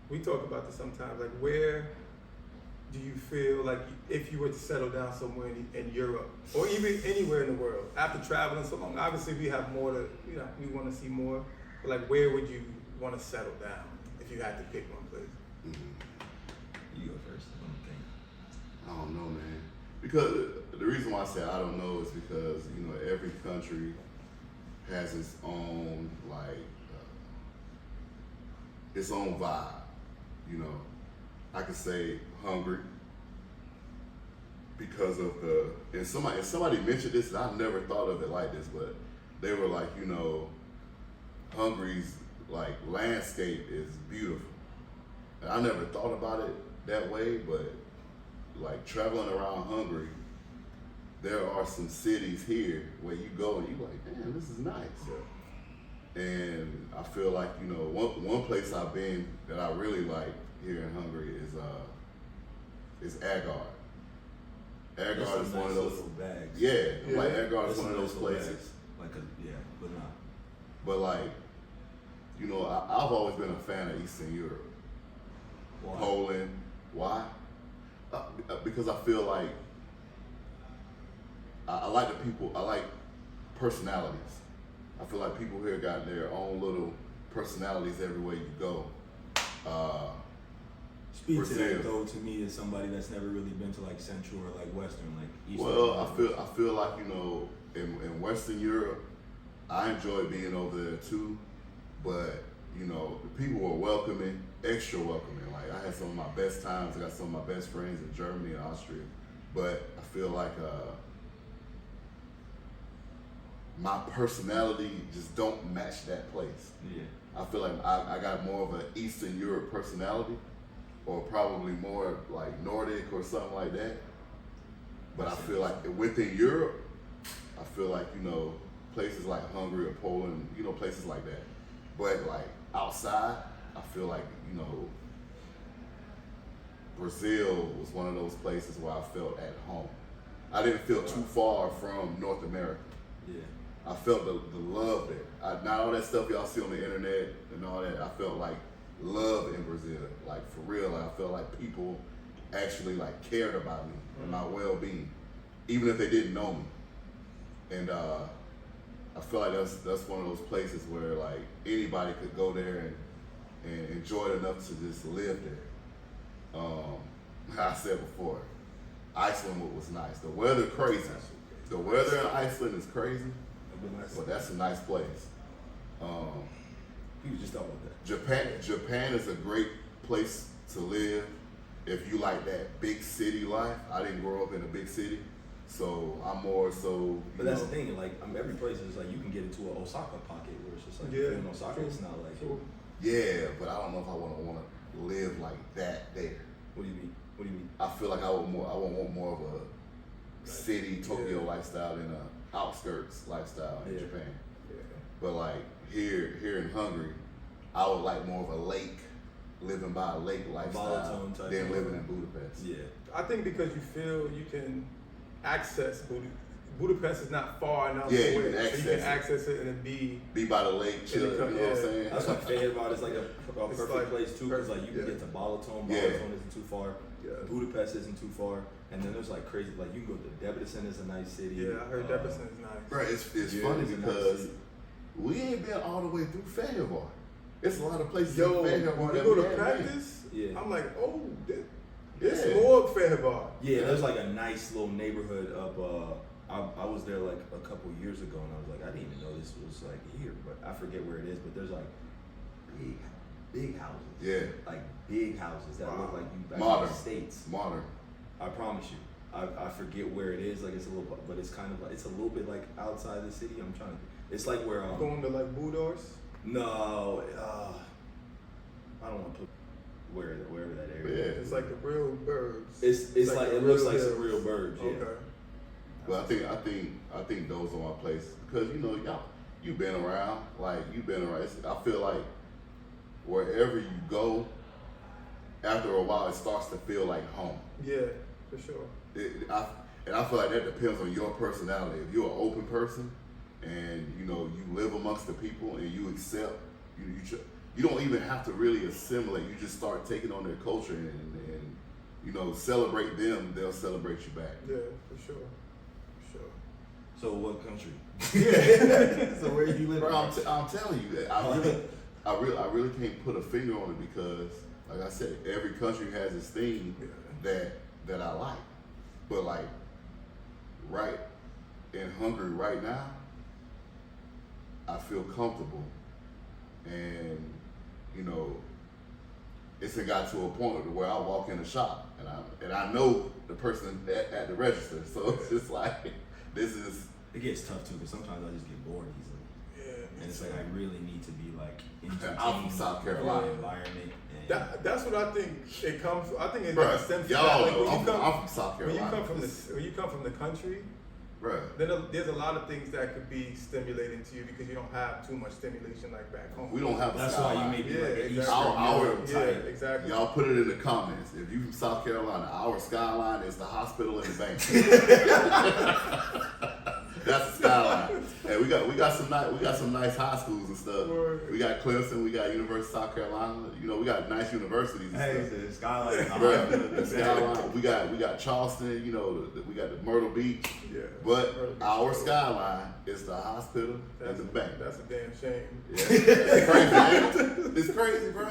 We talk about this sometimes. Like, where do you feel like if you were to settle down somewhere in Europe or even anywhere in the world after traveling so long? Obviously, we have more to, we want to see more. But like, where would you want to settle down if you had to pick one place? Mm-hmm. You go first. I don't know, man. Because the reason why I say I don't know is because every country has its own its own vibe. I could say Hungary because of and somebody mentioned this and I never thought of it like this, but they were like, Hungary's landscape is beautiful. And I never thought about it that way, but traveling around Hungary, there are some cities here where you go and you're like, damn, this is nice. And I feel like, one place I've been that I really like here in Hungary is Agard. Agard is one of those bags. Yeah, like Agard is one of those places. Bags. But nah. But like, you know, I've always been a fan of Eastern Europe. Why? Poland. Why? Because I feel like I like the people. I like personalities. I feel like people here got their own little personalities everywhere you go. Speak Brazil. to that though. To me, as somebody that's never really been to like Central or like Western, like Eastern. Well, I feel like, you know, in Western Europe, I enjoy being over there too, but you know, the people were welcoming, extra welcoming. Like I had some of my best times. I got some of my best friends in Germany and Austria, but I feel like my personality just don't match that place. Yeah. I feel like I got more of an Eastern Europe personality, or probably more like Nordic or something like that. But I feel like within Europe, I feel like, you know, places like Hungary or Poland, you know, places like that. But like outside, I feel like, you know, Brazil was one of those places where I felt at home. I didn't feel too far from North America. Yeah. I felt the love there. Not all that stuff y'all see on the internet and all that. I felt like love in Brazil, like for real. I felt like people actually like cared about me and my well-being, even if they didn't know me. And I feel like that's one of those places where like anybody could go there and enjoy it enough to just live there. I said before, Iceland was nice. The weather crazy. The weather in Iceland is crazy, but that's a nice place. He was just talking about that. Japan is a great place to live if you like that big city life. I didn't grow up in a big city, so I'm more so. But that's the thing, like every place is like you can get into an Osaka pocket where it's just like in Osaka, it's not like. Yeah, but I don't know if I want to live like that there. What do you mean? What do you mean? I feel like I would want more of a city Tokyo lifestyle than a outskirts lifestyle in Japan. Yeah. But like here in Hungary, I would like more of a lake, living by a lake lifestyle than living in Budapest. Yeah. I think because you feel you can access Budapest is not far enough Yeah, away, you can access so you can access it and it be by the lake, chill. You know what I'm saying? That's what I'm saying about it's like a perfect like place too, because like you can get to Balaton. Yeah. Balaton isn't too far. Yeah. Budapest isn't too far, and then there's like crazy. Like you can go to Debrecen is a nice city. Yeah, I heard Debrecen is nice. Bro, it's Yeah, funny it's a nice because city. we ain't been all the way through Fayetteville. It's a lot of places Yo, in Fayetteville when that you go we to haven't been. practice, Yeah. I'm like, oh, this Yeah. more Fayetteville. Yeah, there's like a nice little neighborhood up. I was there like a couple years ago, and I was like, I didn't even know this was like here, but I forget where it is. But there's like big houses. Yeah, Like big houses that look like you back Modern. in the States. modern. I promise you. I forget where it is. Like it's a little, but it's kind of like it's a little bit like outside the city. I'm trying to. It's like where Going to like Budors. no, I don't want to put wherever that area. Yeah. is. It's like the real burbs. It's like the it looks real like some hills. real birds. Yeah. Okay. But I think those are my places because you know you've been around. Like you've been around. I feel like wherever you go, after a while it starts to feel like home. Yeah, for sure. And I feel like that depends on your personality. If you're an open person and you know you live amongst the people and you accept, you don't even have to really assimilate. You just start taking on their culture and you know celebrate them. They'll celebrate you back. Yeah, for sure. For sure. So what country? Yeah. So where you live? Bro, I'm telling you, I really can't put a finger on it because, like I said, every country has its thing that I like. But like, right in Hungary right now, I feel comfortable, and you know, it's got to a point where I walk in the shop and I know the person at the register, so it's just like this is. It gets tough too, because sometimes I just get bored easily. Yeah. And it's like I really need to be like I'm from South Carolina. environment. And That's what I think it comes. I think it Bruh, stems from y'all that. Like, know when you come, I'm from South when Carolina. you come from the country, Bruh. Then there's a lot of things that could be stimulating to you because you don't have too much stimulation like back home. We don't have a That's skyline. why you make it like an exactly. Eastern Our- Europe Yeah, type. exactly. Y'all put it in the comments. If you from South Carolina, our skyline is the hospital and the bank. That's the skyline. And we got some nice high schools and stuff. Word. We got Clemson, we got University of South Carolina. You know, we got nice universities and Hey, stuff. the skyline. Bruh, the skyline. We got Charleston. You know, we got the Myrtle Beach. Yeah. But Myrtle Beach. our skyline is the hospital and the bank. That's a damn shame. Yeah. It's crazy, man. It's crazy, bro.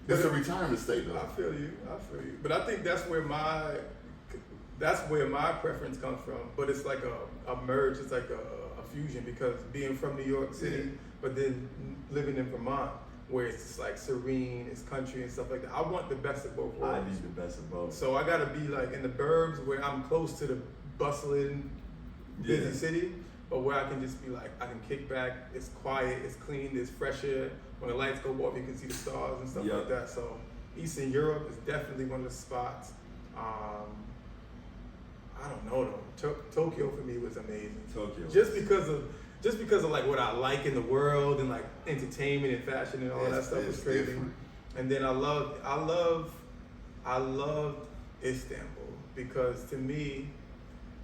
It's a retirement state, though. I feel you. But I think that's where my preference comes from. But it's like a merge. It's like a fusion because being from New York City, but then living in Vermont, where it's just like serene, it's country and stuff like that. I want the best of both I worlds. need the best of both. So I gotta be like in the burbs where I'm close to the bustling, busy Yeah. city, but where I can just be like, I can kick back. It's quiet, it's clean, there's fresh air. When the lights go off, you can see the stars and stuff Yep. like that. So Eastern Europe is definitely one of the spots. I don't know though. Tokyo for me was amazing. Tokyo. Just because of like what I like in the world and like entertainment and fashion and all that stuff was It's crazy. different. And then I loved Istanbul because to me,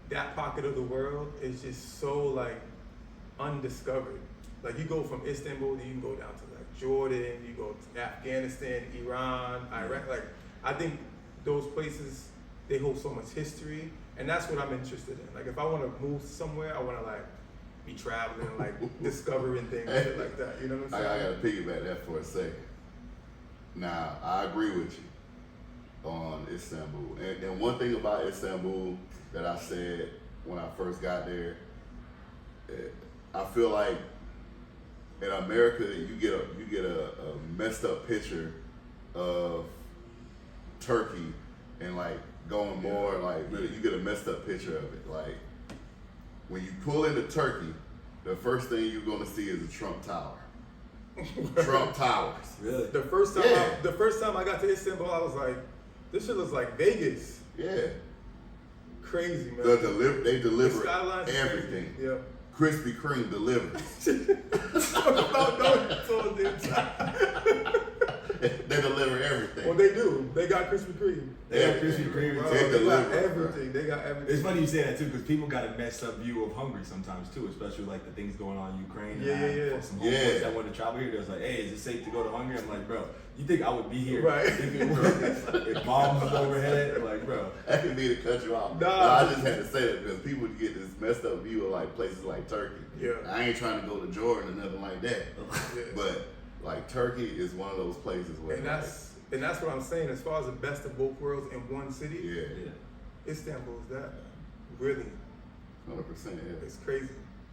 that pocket of the world is just so like undiscovered. Like you go from Istanbul, then you can go down to like Jordan, you go to Afghanistan, Iran, Iraq. Like I think those places they hold so much history, and that's what I'm interested in. Like if I want to move somewhere, I want to like be traveling, like discovering things, shit like that. You know what I'm I saying? gotta piggyback that for a second. Now, I agree with you on Istanbul. And one thing about Istanbul that I said when I first got there, I feel like in America you get a messed up picture of Turkey and like going more like really you get a messed up picture of it. Like when you pull into Turkey, the first thing you're gonna see is a Trump Tower. Trump Towers. Really? The first Yeah. time I got to Istanbul, I was like, this shit looks like Vegas. Yeah. Crazy, man. They deliver skyline's everything. crazy. Yeah. Krispy Kreme delivers. Talk about no told the inside. They deliver everything. Well, they do. They got Krispy Kreme. They have Krispy Kreme. Bro, They they got deliver, everything. They got everything. It's funny you say that too, because people got a messed up view of Hungary sometimes too, especially like the things going on in Ukraine. Yeah, and I yeah. had some Yeah. homeboys that wanted to travel here. They was like, "Hey, is it safe to go to Hungary?" I'm like, "Bro, you think I would be here Right. if it were if bombs was overhead?" Like, bro, That could be the country off. Nah. No, I just had to say that because people get this messed up view of like places like Turkey. Yeah. I ain't trying to go to Jordan or nothing like that. Yeah. But like Turkey is one of those places where And that's what I'm saying. As far as the best of both worlds in one city, yeah, Istanbul is that, man. Really, 100%. Yeah. it's crazy.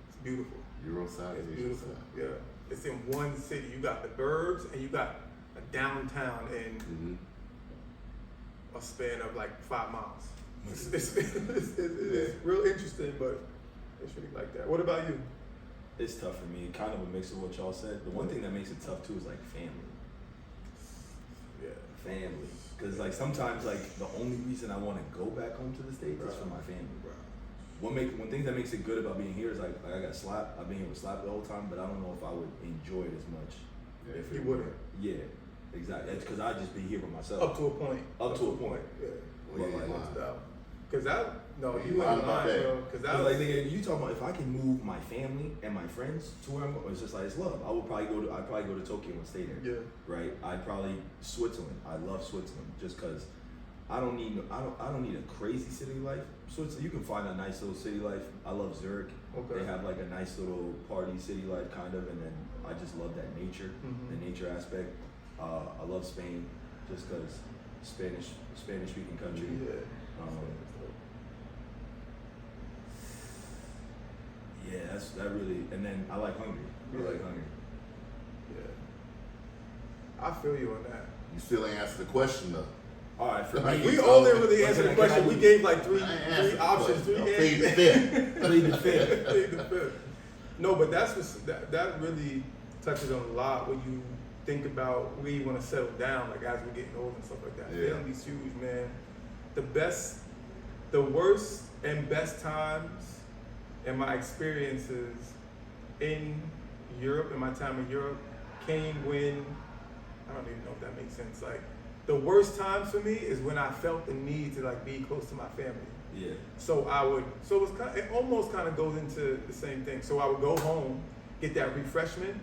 It's beautiful. Euro side It's is beautiful. side. Yeah, it's in one city. You got the burbs and you got a downtown in Mm-hmm. a span of like 5 miles. It's real interesting, but it's really like that. What about you? it's tough for me. Kind of a mix of what y'all said. The one thing that makes it tough too is like family. Yeah. Family, because like sometimes like the only reason I want to go back home to the States is for my family. One thing that makes it good about being here is like I got Slap. I've been here with Slap the whole time, but I don't know if I would enjoy it as much. Yeah, If you wouldn't. Yeah, exactly. That's because I'd just be here with myself. Up to a point. Up to a point. Yeah. Well, you ain't No lying. doubt. Cause that, no, You you lying ain't about lying, that. bro. Cause that But was, like nigga, you talking about if I can move my family and my friends to where I'm going, it's just like it's love. I'd probably go to Tokyo and stay there. yeah. Right? I'd probably Switzerland. I love Switzerland just because I don't need a crazy city life. Switzerland, you can find a nice little city life. I love Zurich. Okay. They have like a nice little party city life kind of, and then I just love that nature, Mhm. the nature aspect. I love Spain just because Spanish speaking country. Yeah. Yeah, that really, and then I like Hungary. I like Hungary. Yeah. I feel you on that. You still ain't answered the question though. All right, for Like, me, We so- all didn't really but answer the can I question. We use- gave like three I ain't answered the options, three question. Plead the answers. fifth. plead the fifth. Plead the fifth. No, but that really touches on a lot when you think about where you want to settle down, like as we're getting older and stuff like that. Yeah. Family's huge, man. The worst and best times and my experiences in Europe, in my time in Europe, came when, I don't even know if that makes sense. Like, the worst times for me is when I felt the need to like be close to my family. Yeah. So it almost kind of goes into the same thing. So I would go home, get that refreshment,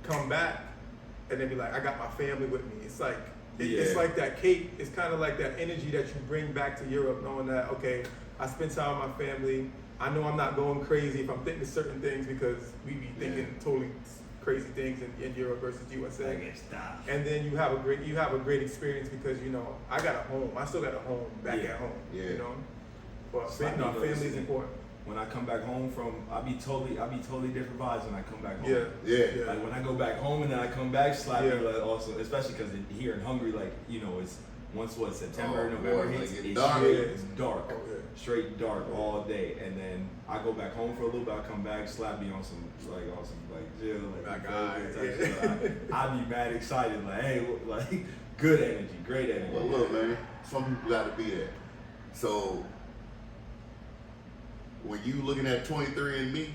come back, and then be like, I got my family with me. It's like, it's like that cake. It's kind of like that energy that you bring back to Europe, knowing that, okay, I spend time with my family. I know I'm not going crazy if I'm thinking certain things, because we be thinking totally crazy things in Europe versus USA. And then you have a great experience because, you know, I got a home. I still got a home back at home. Yeah. You know? But family is important. When I come back home I be totally different vibes when I come back home. Yeah. Like when I go back home and then I come back, slapping like also, especially because here in Hungary, like, you know, it's once September, November hits, it's dark, straight dark all day, and then I go back home for a little bit. I come back, slap me on some chill, I be mad excited, like, hey, like good energy, great energy. Well, look, man, some people got to be there. So when you looking at 23andMe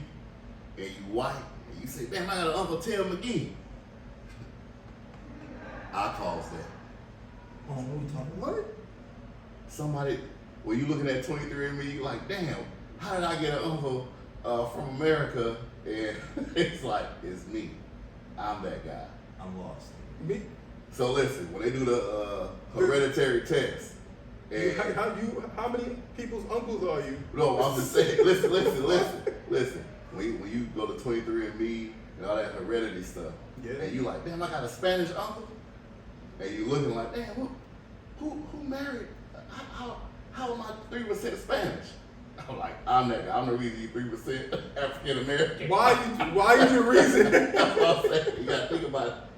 and you white and you say, damn, I got an Uncle Tim McGee, I caused that. Oh, what are we talking about? What? Somebody, when you looking at 23andMe, you like, damn, how did I get an uncle from America? And it's like, it's me. I'm that guy. I'm lost. Me? So listen, when they do the hereditary test, and How many people's uncles are you? no, I'm just saying, listen. When you go to 23andMe and all that heredity stuff, and you like, damn, I got a Spanish uncle, and you looking like, damn, who married? How am I 3% Spanish? I'm like, I'm that guy. I'm the reason you 3% African American. Why you the reason? That's what I'm saying. You gotta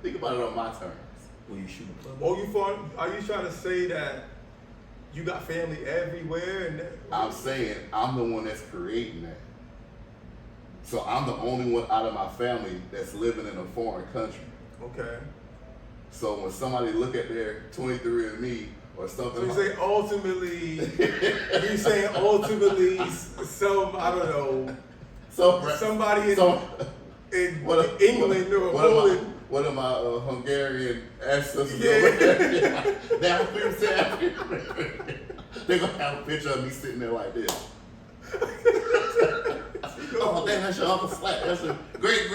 think about it on my terms. Will you shoot a club? Are you trying to say that you got family everywhere? And I'm saying I'm the one that's creating that. So I'm the only one out of my family that's living in a foreign country. Okay. So when somebody look at their 23andMe or something, So you say ultimately, you saying ultimately some, I don't know, somebody in England or Poland. One of my Hungarian ancestors over there, they're gonna have a picture of me sitting there like this. Oh, damn, that's your Uncle Slap. That's a great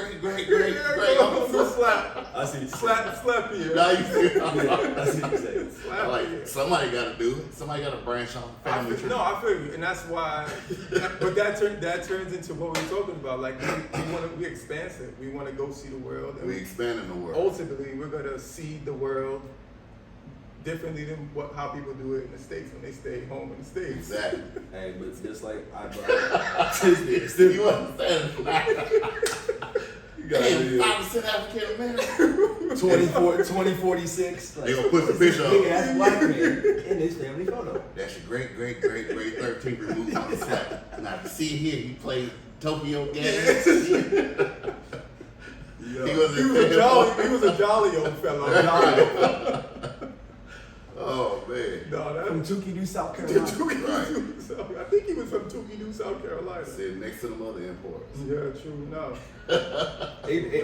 Uncle Slap. I see. Slap here. Now you see I see what you're saying. like, somebody got to do it. Somebody got to branch off the family tree. No, I feel you, and that's why. But that turns into what we're talking about. Like we're expansive. We want to go see the world. We expanding the world. Ultimately, we're gonna see the world differently than how people do it in the States when they stay home in the States. Exactly. Hey, but just like You understand? You got 5% African American. 2046. They gonna put the picture up. Big ass black man in this family photo. That's your great 13th removed on the slap. Now see here, he played Tokyo games. He was a jolly old fellow. Oh man. No, from Tukey, South Carolina. I think he was from Tukey, South Carolina. Sitting next to the mother imports. Yeah, true. No.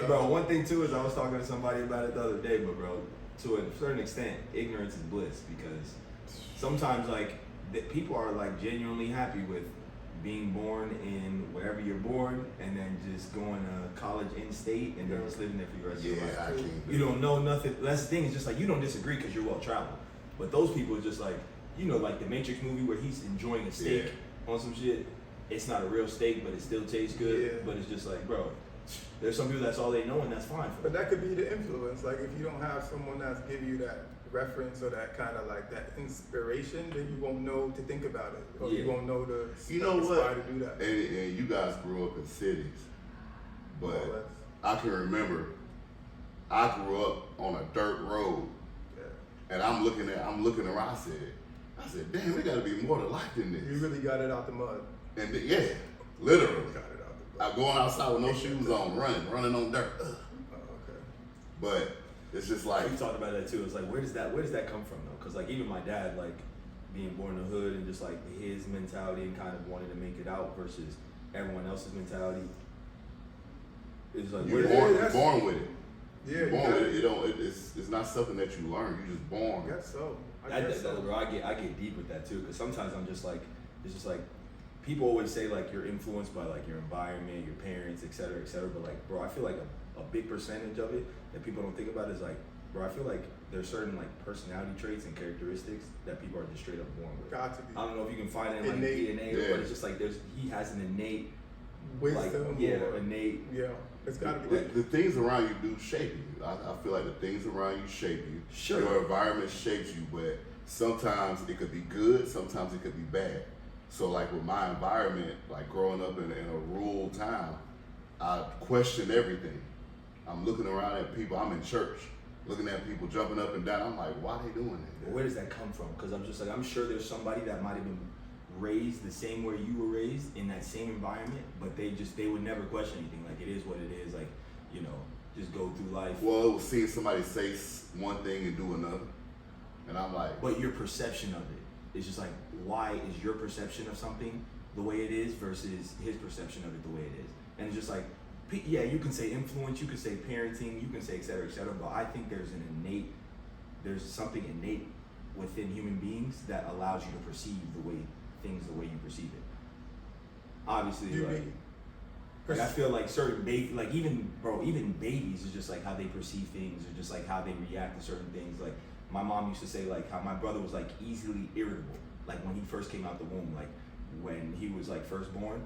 Bro, one thing too is I was talking to somebody about it the other day, but bro, to a certain extent, ignorance is bliss, because sometimes like people are like genuinely happy with being born in wherever you're born, and then just going to college in state, and then just living there for the rest of your life. I can't. You don't know nothing. That's the thing. It's just like you don't disagree because you're well traveled. But those people are just like, you know, like the Matrix movie where he's enjoying a steak on some shit. It's not a real steak, but it still tastes good. Yeah. But it's just like, bro, there's some people that's all they know, and that's fine for But them. that could be the influence. Like if you don't have someone that's give you that reference or that kind of like that inspiration, then you won't know to think about it, or you won't know to aspire to do that. And you guys grew up in cities, but I can remember I grew up on a dirt road, and I'm looking around. I said, damn, there got to be more to life than this. You really got it out the mud. And literally, Got it out the mud. I'm going outside with no shoes on, running on dirt. Okay. But it's just like, We talked about that too. It's like, where does that come from though? Because like even my dad, like being born in the hood and just like his mentality and kind of wanting to make it out versus everyone else's mentality. It's like You're born with it. Yeah, You're born with it. It's not something that you learn. You're just born. I guess so. Bro, I get deep with that too, because sometimes I'm just like, it's just like, people always say like you're influenced by like your environment, your parents, et cetera, but like, bro, I feel like a big percentage of it that people don't think about is like, bro, I feel like there's certain like personality traits and characteristics that people are just straight up born with. Got to be. I don't know if you can find it in like DNA, but it's just like he has an innate wisdom. Innate. Yeah, it's got to be. The things around you do shape you. I feel like the things around you shape you. Sure. Your environment shapes you, but sometimes it could be good, sometimes it could be bad. So like with my environment, like growing up in a rural town, I question everything. I'm looking around at people. I'm in church, looking at people jumping up and down. I'm like, why are they doing that? Where does that come from? Because I'm just like, I'm sure there's somebody that might have been raised the same way you were raised in that same environment, but they would never question anything. Like, it is what it is. Like, you know, just go through life. Well, it was seeing somebody say one thing and do another, and I'm like, but your perception of it is just like, why is your perception of something the way it is versus his perception of it the way it is? And it's just like, yeah, you can say influence, you can say parenting, you can say et cetera, but I think there's something innate within human beings that allows you to perceive the way you perceive it. Obviously, like I feel like certain even babies is just like how they perceive things, or just like how they react to certain things. Like my mom used to say like how my brother was like easily irritable. Like when he first came out the womb, like when he was like first born,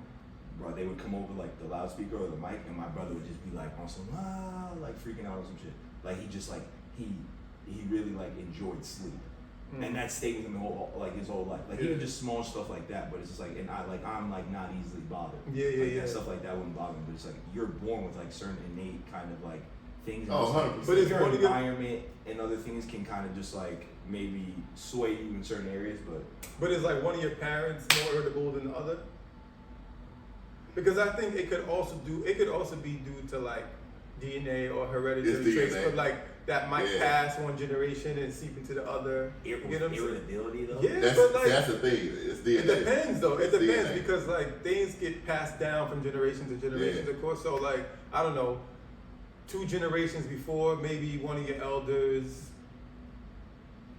bro, they would come over like the loudspeaker or the mic, and my brother would just be like on some like freaking out or some shit. Like he just like he really like enjoyed sleep. And that stayed with him his whole life. Like even just small stuff like that, but it's just like, and I'm like not easily bothered. That stuff like that wouldn't bother me, but it's like you're born with like certain innate kind of like things. But it's your environment and other things can kind of just like maybe sway you in certain areas, But is like one of your parents more irritable than the other? Because I think it could also be due to like DNA or hereditary traits, but like that might pass one generation and seep into the other. Irritability though. Yeah, that's the thing. It's DNA. It depends though. It depends DNA. because like things get passed down from generation to generation, of course. So like I don't know, 2 generations before, maybe one of your elders,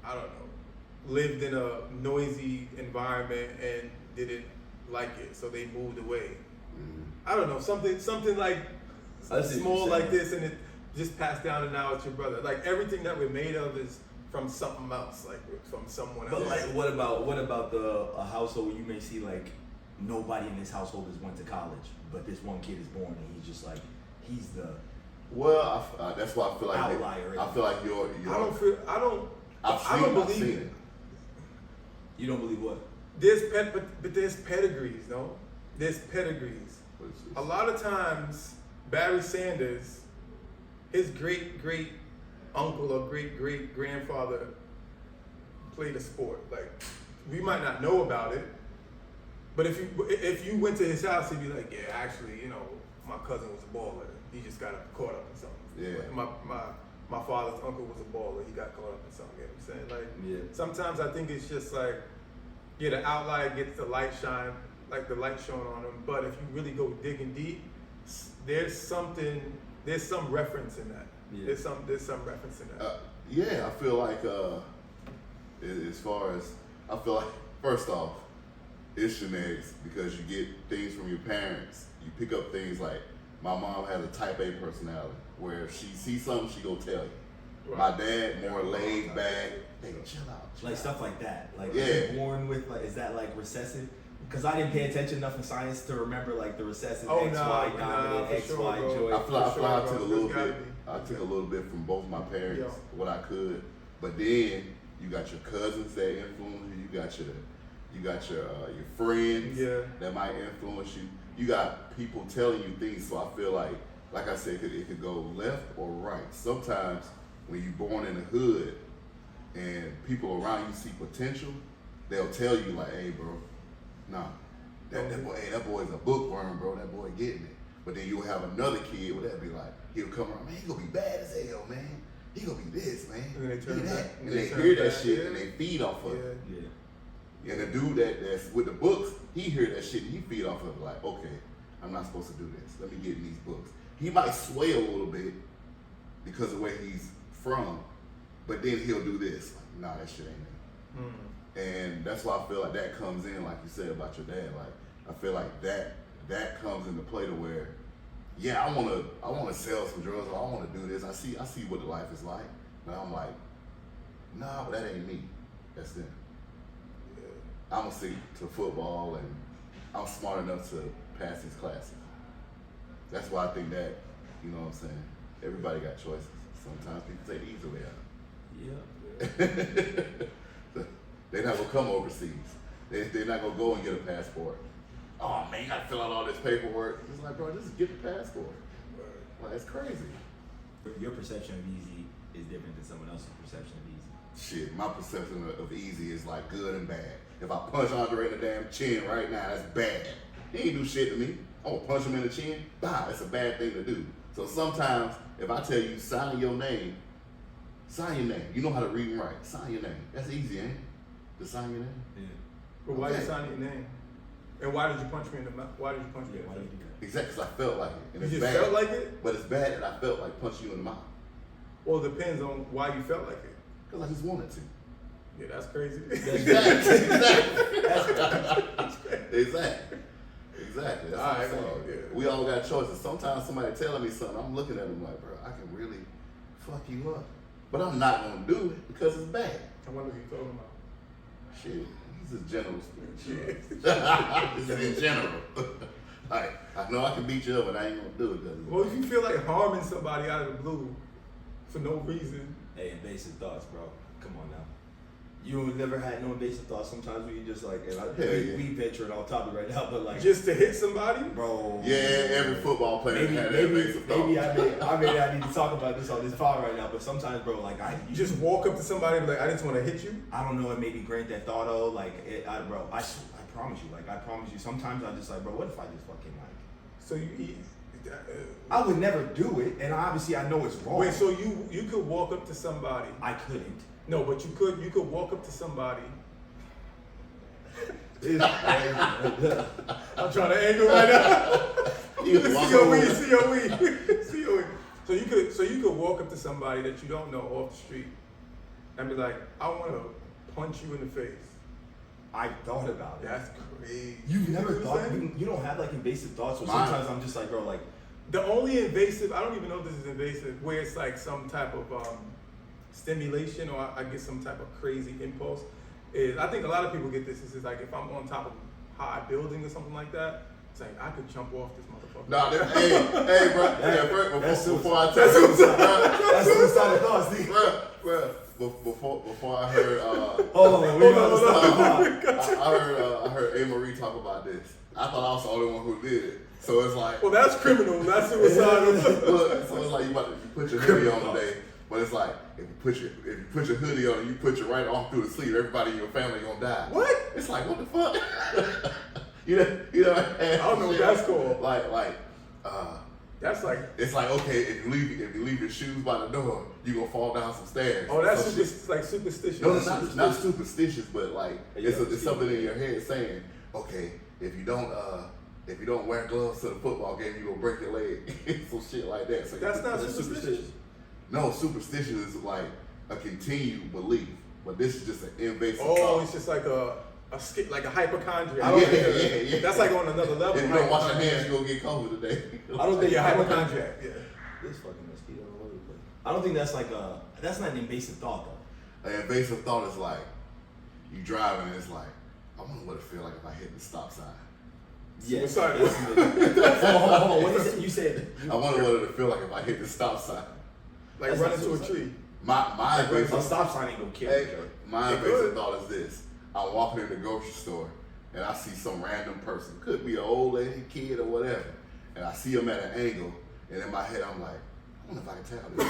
I don't know, lived in a noisy environment and didn't like it, so they moved away. I don't know, something like small like this, and it just passed down, and now it's your brother. Like everything that we're made of is from something else, like from someone else. But like, what about a household where you may see like nobody in this household has went to college, but this one kid is born and he's just like he's the that's why I feel like outlier. I feel like I don't believe it. You don't believe what? There's pedigrees, no? There's pedigrees. A lot of times, Barry Sanders, his great uncle or great grandfather played a sport. Like, we might not know about it, but if you went to his house, he'd be like, yeah, actually, you know, my cousin was a baller. He just got caught up in something. Yeah. My father's uncle was a baller. He got caught up in something. You know what I'm saying? Like, sometimes I think it's just like, the outlier gets the light shine, like the light shown on them. But if you really go digging deep, there's some reference in that. There's some reference in that. I feel like as far as I feel like, first off, it's genetics, because you get things from your parents. You pick up things like, my mom has a type A personality, where if she sees something, she go tell you. Right. My dad, more laid back. Hey, chill out. Like stuff like that. Like, are you born with, like, is that like recessive? Because I didn't pay attention enough in science to remember like the recessive XY dominant, XY joy. I feel like I took a little bit. I took a little bit from both my parents, what I could. But then you got your cousins that influence you. You got your friends that might influence you. You got people telling you things. So I feel like I said, it could go left or right. Sometimes when you're born in the hood and people around you see potential, they'll tell you like, hey bro, nah, that boy's a bookworm, bro. That boy getting it. But then you'll have another kid where they'll be like, he'll come around, man, he gonna be bad as hell, man. He gonna be this, man. And they turn that. And they hear that shit and they feed off of it. Yeah. And the dude that's with the books, he hear that shit and he feed off of it like, okay, I'm not supposed to do this. Let me get in these books. He might sway a little bit because of where he's from, but then he'll do this. Like, nah, that shit ain't me. And that's why I feel like that comes in, like you said about your dad. Like, I feel like that comes into play to where, yeah, I wanna sell some drugs, or I wanna do this. I see what the life is like, but I'm like, nah, but that ain't me. That's them. I'm gonna stick to football, and I'm smart enough to pass these classes. That's why I think that, you know what I'm saying? Everybody got choices. Sometimes people take the easy way out. Yeah. They're not gonna come overseas. They're not gonna go and get a passport. Oh man, you gotta fill out all this paperwork. It's like, bro, just get the passport. Like, it's crazy. Your perception of easy is different than someone else's perception of easy. Shit, my perception of easy is like good and bad. If I punch Andre in the damn chin right now, that's bad. He ain't do shit to me. I'm gonna punch him in the chin. Bah, it's a bad thing to do. So sometimes, if I tell you sign your name. You know how to read and write. Sign your name. That's easy, ain't it? To sign your name. Yeah. But why you sign your name? And why did you punch me in the mouth? Why did you punch me in the Why mouth? do you do that? Exactly, because I felt like it. And You it's just bad. felt like it? But it's bad that I felt like punching you in the mouth. Well, it depends on why you felt like it. Because I just wanted to. Yeah, that's crazy. Exactly. That's All what I'm right, saying. well, yeah. We all got choices. Sometimes somebody telling me something, I'm looking at them like, bro, I can really fuck you up. But I'm not going to do it because it's bad. I wonder who you're talking about. Shit, he's a general spirit. Yeah. This is in general. Like, I know I can beat you up, but I ain't going to do it. Cause Well, if you feel like harming somebody out of the blue for no reason, Hey, invasive thoughts, bro. Come on now. You never had no invasive thoughts sometimes where you just like, and we picturing on topic right now, but like, just to hit somebody? bro. yeah, every football player had that invasive thought. Maybe I need to talk about this on this pod right now, but sometimes, bro, like You just walk up to somebody and be like, I just want to hit you? I don't know, it may be Grand Theft Auto, like, bro, I promise you, sometimes I just like, bro, what if I just fucking like, So you I would never do it, and obviously I know it's wrong. wait, so you could walk up to somebody. I couldn't. No, but you could walk up to somebody. It's crazy. I'm trying to angle right now. You walk over. COE. So you could walk up to somebody that you don't know off the street and be like, I want to punch you in the face. I thought about it. That's crazy. You've never You know thought, what I'm saying? you don't have like invasive thoughts, or Mine. sometimes I'm just like, bro, like, The only invasive, I don't even know if this is invasive, where it's like some type of stimulation or I get some type of crazy impulse, is I think a lot of people get this. Is like if I'm on top of a high building or something like that, it's like I could jump off this motherfucker. Nah, hey, bro. That's Before I tell That's you, that's suicidal thoughts, dude. bro. Before I heard, Hold on, we gotta stop the pod. I heard A. Marie talk about this. I thought I was the only one who did it. So it's like, Well, that's criminal. That's suicidal. look, so it's like you put your hoodie on today, but it's like if you put your hoodie on and you put your right arm through the sleeve, everybody in your family gonna die. What? It's like, what the fuck? you know. I don't know what that's called. That's like it's like, okay, if you leave your shoes by the door, you gonna fall down some stairs. Oh, that's Some shit. like superstitious. No, it's not superstitious, but like Yeah, it's something in your head saying, okay, if you don't wear gloves to the football game, you gonna break your leg. Some shit like that. So That's not superstitious. No, superstition is like a continued belief, but this is just an invasive Oh, thought. it's just like like a hypochondria. Yeah. That's like on another level. If you don't wash your hands, you gonna get COVID today. I don't think Yeah, hypochondriac. Yeah. This fucking mosquito all over the place. I don't think that's like that's not an invasive thought though. An invasive thought is like you driving and it's like, I wonder what it feel like if I hit the stop sign. Yeah. Suicidal. Hold on. What is it? You said. I wonder what it feel like if I hit the stop sign. Like That's run not into a suicide. tree. My invasive A stop sign ain't gonna kill Hey, you. my It invasive could. thought is this. I'm walking in the grocery store and I see some random person. Could be an old lady, kid, or whatever. And I see them at an angle. And in my head, I'm like, I wonder if I can tell this.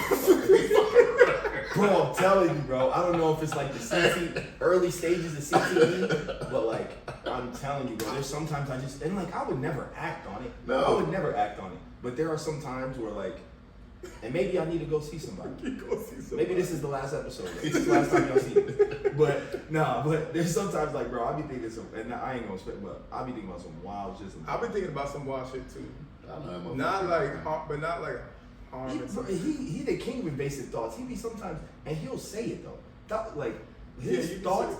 Bro, I'm telling you, bro. I don't know if it's like the early stages of CTE, but like I'm telling you, bro. There's sometimes I would never act on it. No. I would never act on it. But there are some times where like And maybe I need to go see somebody. Go see somebody. Maybe this is the last episode. This is the last time y'all see it. But but there's sometimes like, bro, I be thinking and I ain't gonna spit, but I be thinking about some wild shit. I've been thinking about some wild shit too. Not like harm. He the king of invasive thoughts. He be sometimes, and he'll say it though. Like his you thoughts.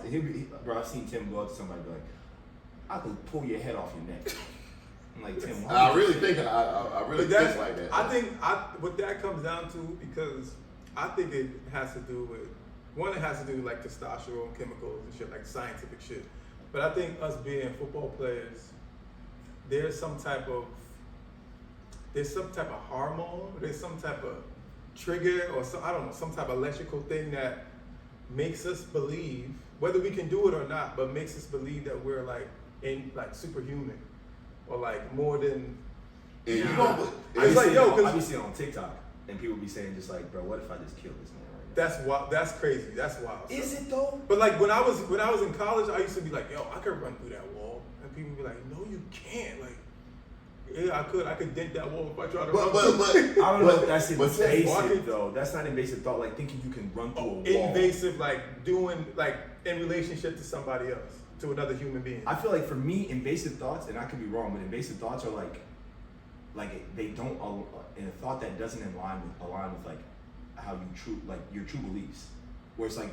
Bro, I've seen Tim go up to somebody and be like, I could pull your head off your neck. I'm like, Tim, I really think like that. I think what that comes down to, because I think it has to do with one. It has to do with like testosterone chemicals and shit, like scientific shit. But I think us being football players, there's some type of hormone, there's some type of trigger or some type of electrical thing that makes us believe, whether we can do it or not, but makes us believe that we're like superhuman or like more than. And you I be seeing on TikTok and people be saying just like, bro, what if I just kill this man right now? That's wild. That's crazy. That's wild. Is it though? But like when I was in college, I used to be like, yo, I could run through that wall, and people be like, no, you can't. Like, yeah, I could dent that wall if I try to run. But I don't know if that's invasive though. That's not invasive thought. Like thinking you can run through a wall. Invasive, like doing like in relationship to somebody else, to another human being. I feel like for me, invasive thoughts, and I could be wrong, but invasive thoughts are like they don't in a thought that doesn't align with like how your true beliefs. Where it's like.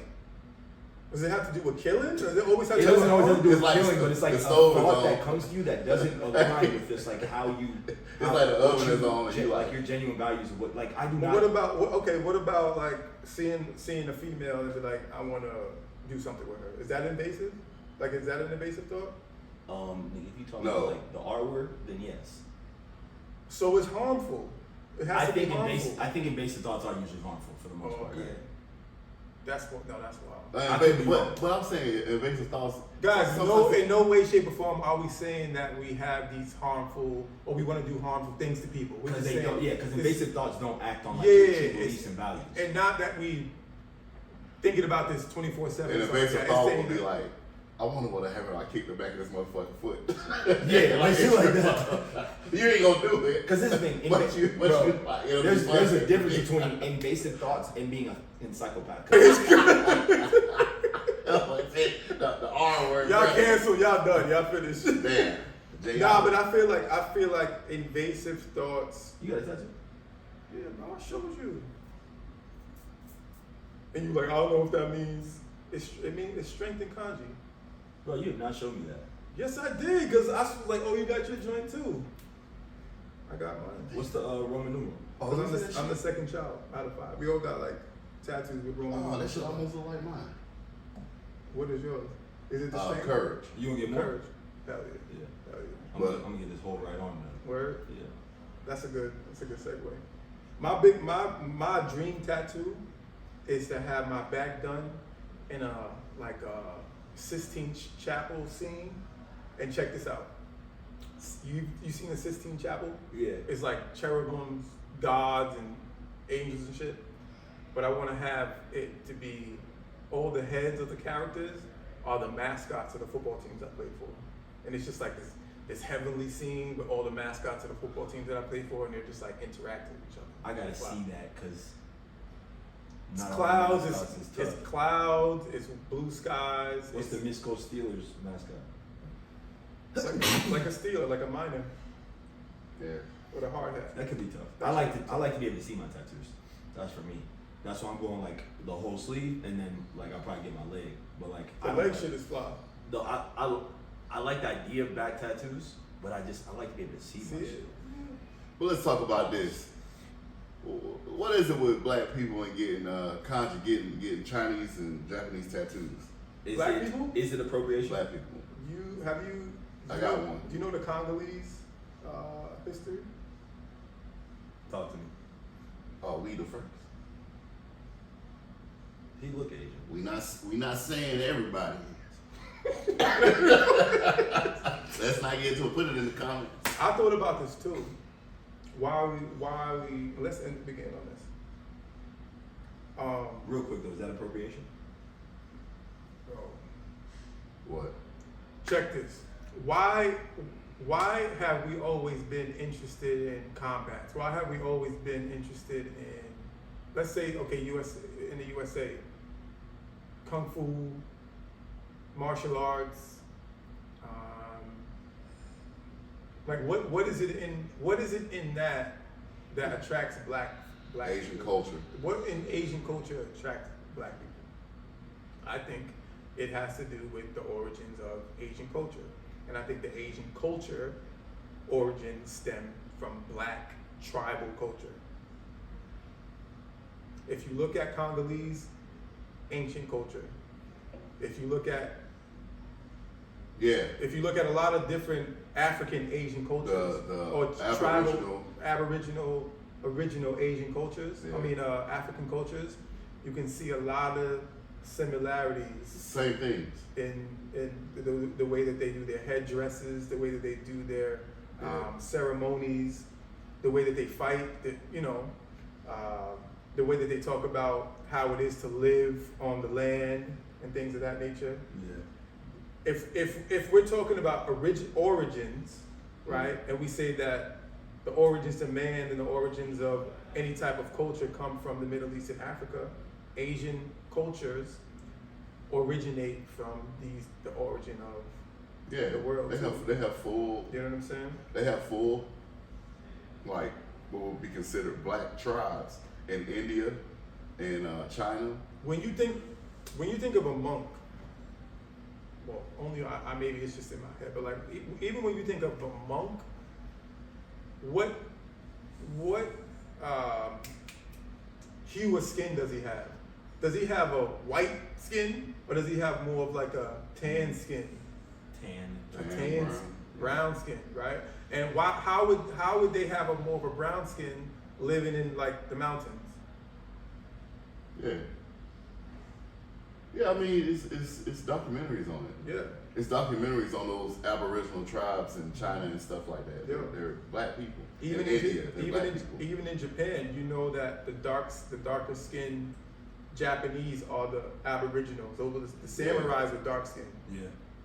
Does it have to do with killing? Or does it always have to It do with doesn't always have to do with It's like killing, but it's like the a stove is thought on. that comes to you that doesn't align with this, like how you. It's like the oven is on, and you like your genuine values of what. Like I do But not. what about like seeing a female and be like, I want to do something with her? Is that invasive? Like, is that an invasive thought? If you talk about like the R word, then yes. So it's harmful. It has to be harmful. I think invasive thoughts are usually harmful for the most part. Okay. Yeah. That's wild. But I'm saying invasive thoughts. Guys, in no way, shape, or form are we saying that we have these harmful or we want to do harmful things to people. Because invasive thoughts don't act on like your true beliefs and values. And not that we thinking about this 24/7. An invasive thought would be like, I wonder what happened if I kicked the back of this motherfucking foot. Yeah, like shit like that. You ain't gonna do it. Because this is the thing. There's a difference between invasive thoughts and being a psychopath. The R word. Y'all canceled. Y'all done. Y'all finished. Damn. Nah, but I feel like invasive thoughts. You got a tattoo? Yeah, no, I showed you. And you like, I don't know if that means it's strength in kanji. Bro, you have not shown me that. Yes, I did, because I was like, oh, you got your joint too. I got mine. What's the Roman numeral? Because I'm the second child out of 5. We all got like tattoos with Roman numerals. Oh, that shit almost look like mine. What is yours? Is it the strength? Courage. You gonna get more? Courage. Hell yeah. Yeah. Hell yeah. I'm gonna get this whole right on now. Word? Yeah. That's a good segue. My dream tattoo is to have my back done in a Sistine Chapel scene. And check this out. You seen the Sistine Chapel? Yeah. It's like cherubims, gods, and angels and shit. But I want to have it to be all the heads of the characters are the mascots of the football teams I played for. And it's just like this heavenly scene with all the mascots of the football teams that I played for, and they're just like interacting with each other. I gotta see that because it's clouds, it's blue skies. What's the Misco Steelers mascot? Like a steeler, like a miner. Yeah. With a hard hat. That could be tough. I like to be able to see my tattoos. That's for me. That's why I'm going like the whole sleeve, and then like I'll probably get my leg. But like the leg shit is fly. No, I like the idea of back tattoos, but I like to be able to see my shit. Well, let's talk about this. What is it with black people and getting kanji, getting Chinese and Japanese tattoos? Black people? Is it appropriation? Black people. I got one. Do you know the Congolese history? Talk to me. Oh, we the first. He look Asian. We not saying everybody is. Let's not get into it. Put it in the comments. I thought about this too. Why we let's begin on this. Real quick though, is that appropriation? Bro. What? Check this. Why why have we always been interested in combats? Why have we always been interested in, let's say, okay, in the USA, kung fu, martial arts, like what is it in that attracts black Asian people? culture. What in Asian culture attracts black people? I think it has to do with the origins of Asian culture. And I think the Asian culture origins stem from black tribal culture. If you look at Congolese ancient culture, if you look at a lot of different African Asian cultures or tribal, Aboriginal, original Asian cultures, African cultures, you can see a lot of similarities. Same things. In the way that they do their headdresses, the way that they do their ceremonies, the way that they fight, the way that they talk about how it is to live on the land and things of that nature. Yeah. If we're talking about origins, right, and we say that the origins of man and the origins of any type of culture come from the Middle East and Africa, Asian cultures originate from the origin of the world. They have full. You know what I'm saying? They have full, like what would be considered black tribes in India and China. When you think of a monk, well, only maybe it's just in my head, but like even when you think of a monk, what hue of skin does he have? Does he have a white skin, or does he have more of like a tan skin? Brown skin, right? And how would they have more of a brown skin living in like the mountains? Yeah, I mean it's documentaries on it. Yeah. It's documentaries on those Aboriginal tribes in China and stuff like that. Yeah. They're black people. Even in India, they're black people. Even in Japan, you know that the darker skinned Japanese are the Aboriginals. Those were the samurais were dark skinned. Yeah.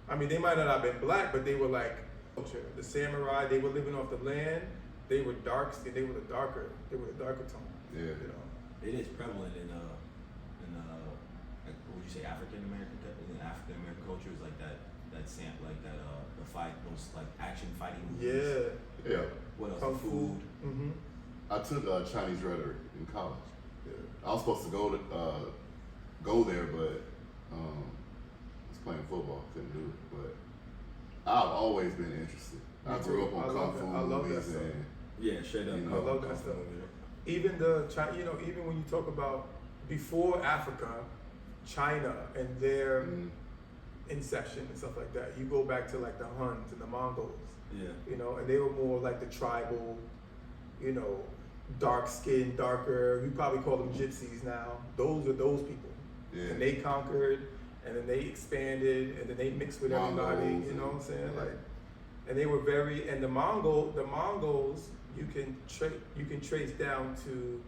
I mean, they might not have been black, but they were like culture. The samurai, they were living off the land. They were dark skinned. They were the darker tone. Yeah. You know. It is prevalent in like, what would you say, African American culture is like the fight, those like action fighting movies. Yeah. What else? Kung Food. Mm-hmm. I took Chinese rhetoric in college. Yeah. I was supposed to go there, but I was playing football, couldn't do it. But I've always been interested. I grew up on kung fu movies and straight up. You know, I love that stuff. Even even when you talk about before Africa, China and their inception and stuff like that, you go back to like the Huns and the Mongols. Yeah. You know, and they were more like the tribal, dark skin, darker. We probably call them gypsies now. Those are those people. Yeah. And they conquered, and then they expanded, and then they mixed with everybody. Mongols, You know what I'm saying? yeah. Like, and they were and the Mongols, you can trace down to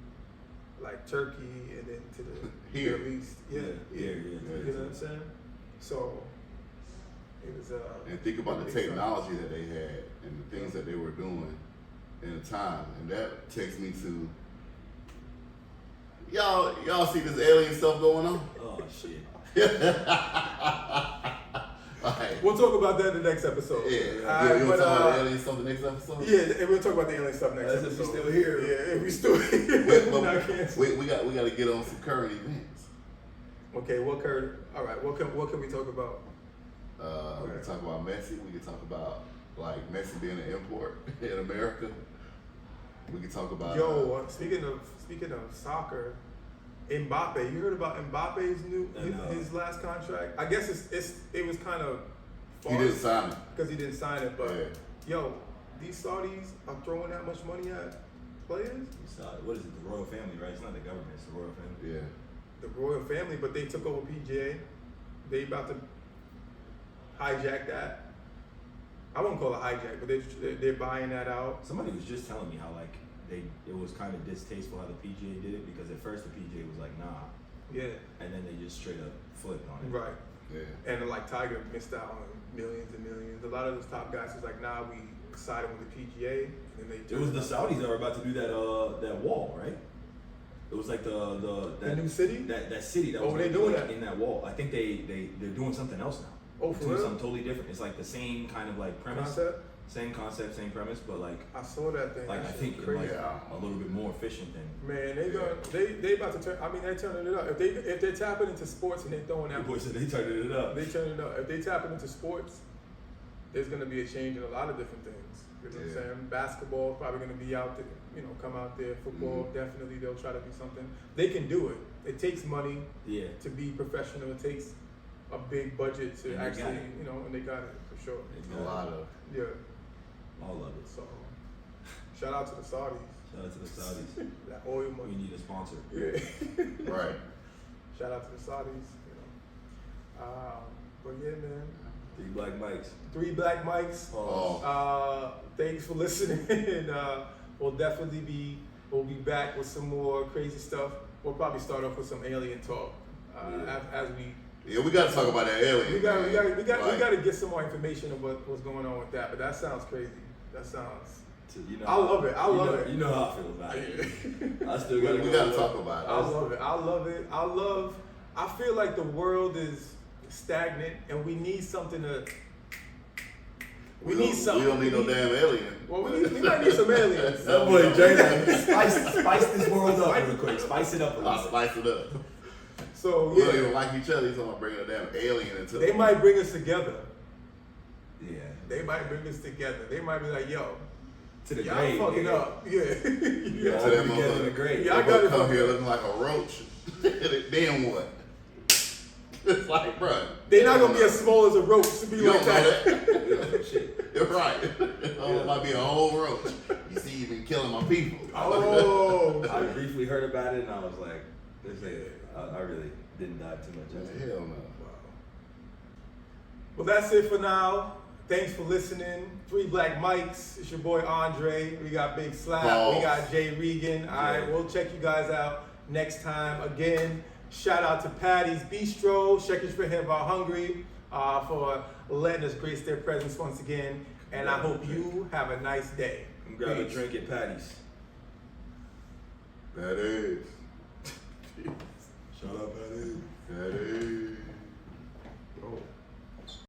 like Turkey and then to the Here. Middle East. Yeah. You know what I'm saying? So it was. And think about the technology that they had and the things that they were doing in the time, and that takes me to y'all see this alien stuff going on? Oh shit. Right. We'll talk about that in the next episode. Yeah. You want to talk about the alien stuff the next episode? Yeah, and we'll talk about the alien stuff next If episode. we still here. Yeah, if we still here. we got to get on some current events. Okay, all right, what can we talk about? We can talk about Messi. We can talk about like Messi being an import in America. We can talk about speaking of soccer, Mbappe. You heard about Mbappe's his last contract? I guess it was kind of he didn't sign it because he didn't sign it. But these Saudis are throwing that much money at players. What is it? The royal family, right? It's not the government. It's the royal family. Yeah. The royal family, but they took over PGA. They about to hijack that. I won't call it hijack, but they're buying that out. Somebody was just telling me how like it was kind of distasteful how the PGA did it because at first the PGA was like nah, yeah, and then they just straight up flipped on it. Right. Yeah. And like Tiger missed out on millions and millions. A lot of those top guys was like, nah, we sided with the PGA, and then they. It was the Saudis that were about to do that wall, right? It was like that new city. That city that was they like, doing like that? in that wall. I think they're doing something else now. Oh, They're for doing real? something totally different. It's like the same kind of like premise, same concept, same premise, but like I saw that thing. I That think shit like crazy. a little bit more efficient than. Man, they about to turn. I mean, they're turning it up. If they're tapping into sports and they're throwing The out, boy said they turned it up. they turn it up. If they tapping into sports, there's gonna be a change in a lot of different things. You know what I'm saying? Basketball probably gonna be out there. You know, come out there. Football definitely they'll try to do something. They can do it. It takes money to be professional. It takes a big budget to And they actually, got it. you know, and they got it for sure. They A got lot it. of. Yeah. All of it. So, shout out to the Saudis. Shout out to the Saudis. That oil We money. need a sponsor. Yeah. Right. Shout out to the Saudis. You know. But yeah, man. 3 Black Mics. 3 Black Mics. Oh. Thanks for listening. We'll definitely we'll be back with some more crazy stuff. We'll probably start off with some alien talk as we. Yeah, we got to talk about that alien. We got to get some more information of what's going on with that. But that sounds crazy. That sounds. You know, I love it. I love it. You know how I feel about it. I still gotta We go got to look. talk about it. I love it. I feel like the world is stagnant and we need something to. We need something. We don't need no damn alien. Well, we might need some aliens. That boy Jay, spice this world up real quick. Spice it up a little I'll bit. spice it up. So We don't yeah, even like each other. He's gonna bring a damn alien into they might bring us together. Yeah. They might bring us together. They might be like, yo, To the y'all grave. fucking nigga. up. Yeah. Yeah, To all that together in the motherfucker. grave. Yeah, I They got it come from here you. looking like a roach. Then what? It's like, bruh. They're not gonna be as small as a roach to be You like don't know that. that. Yeah, shit. You're right. Oh, it might be a whole roach. You see, you've been killing my people. Oh, I briefly heard about it and I was like, I really didn't dive too much into it. Hell no. well, that's it for now. Thanks for listening. 3 Black Mics. It's your boy Andre. We got Big Slap. Pause. We got Jay Regan. All right, we'll check you guys out next time. Again, shout out to PADYS BISTRO. Check us for him about Hungry for letting us grace their presence once again. And I hope you have a nice day. And grab a Peace. drink at Paddy's. That is. Shout out Paddy's. That is. Oh.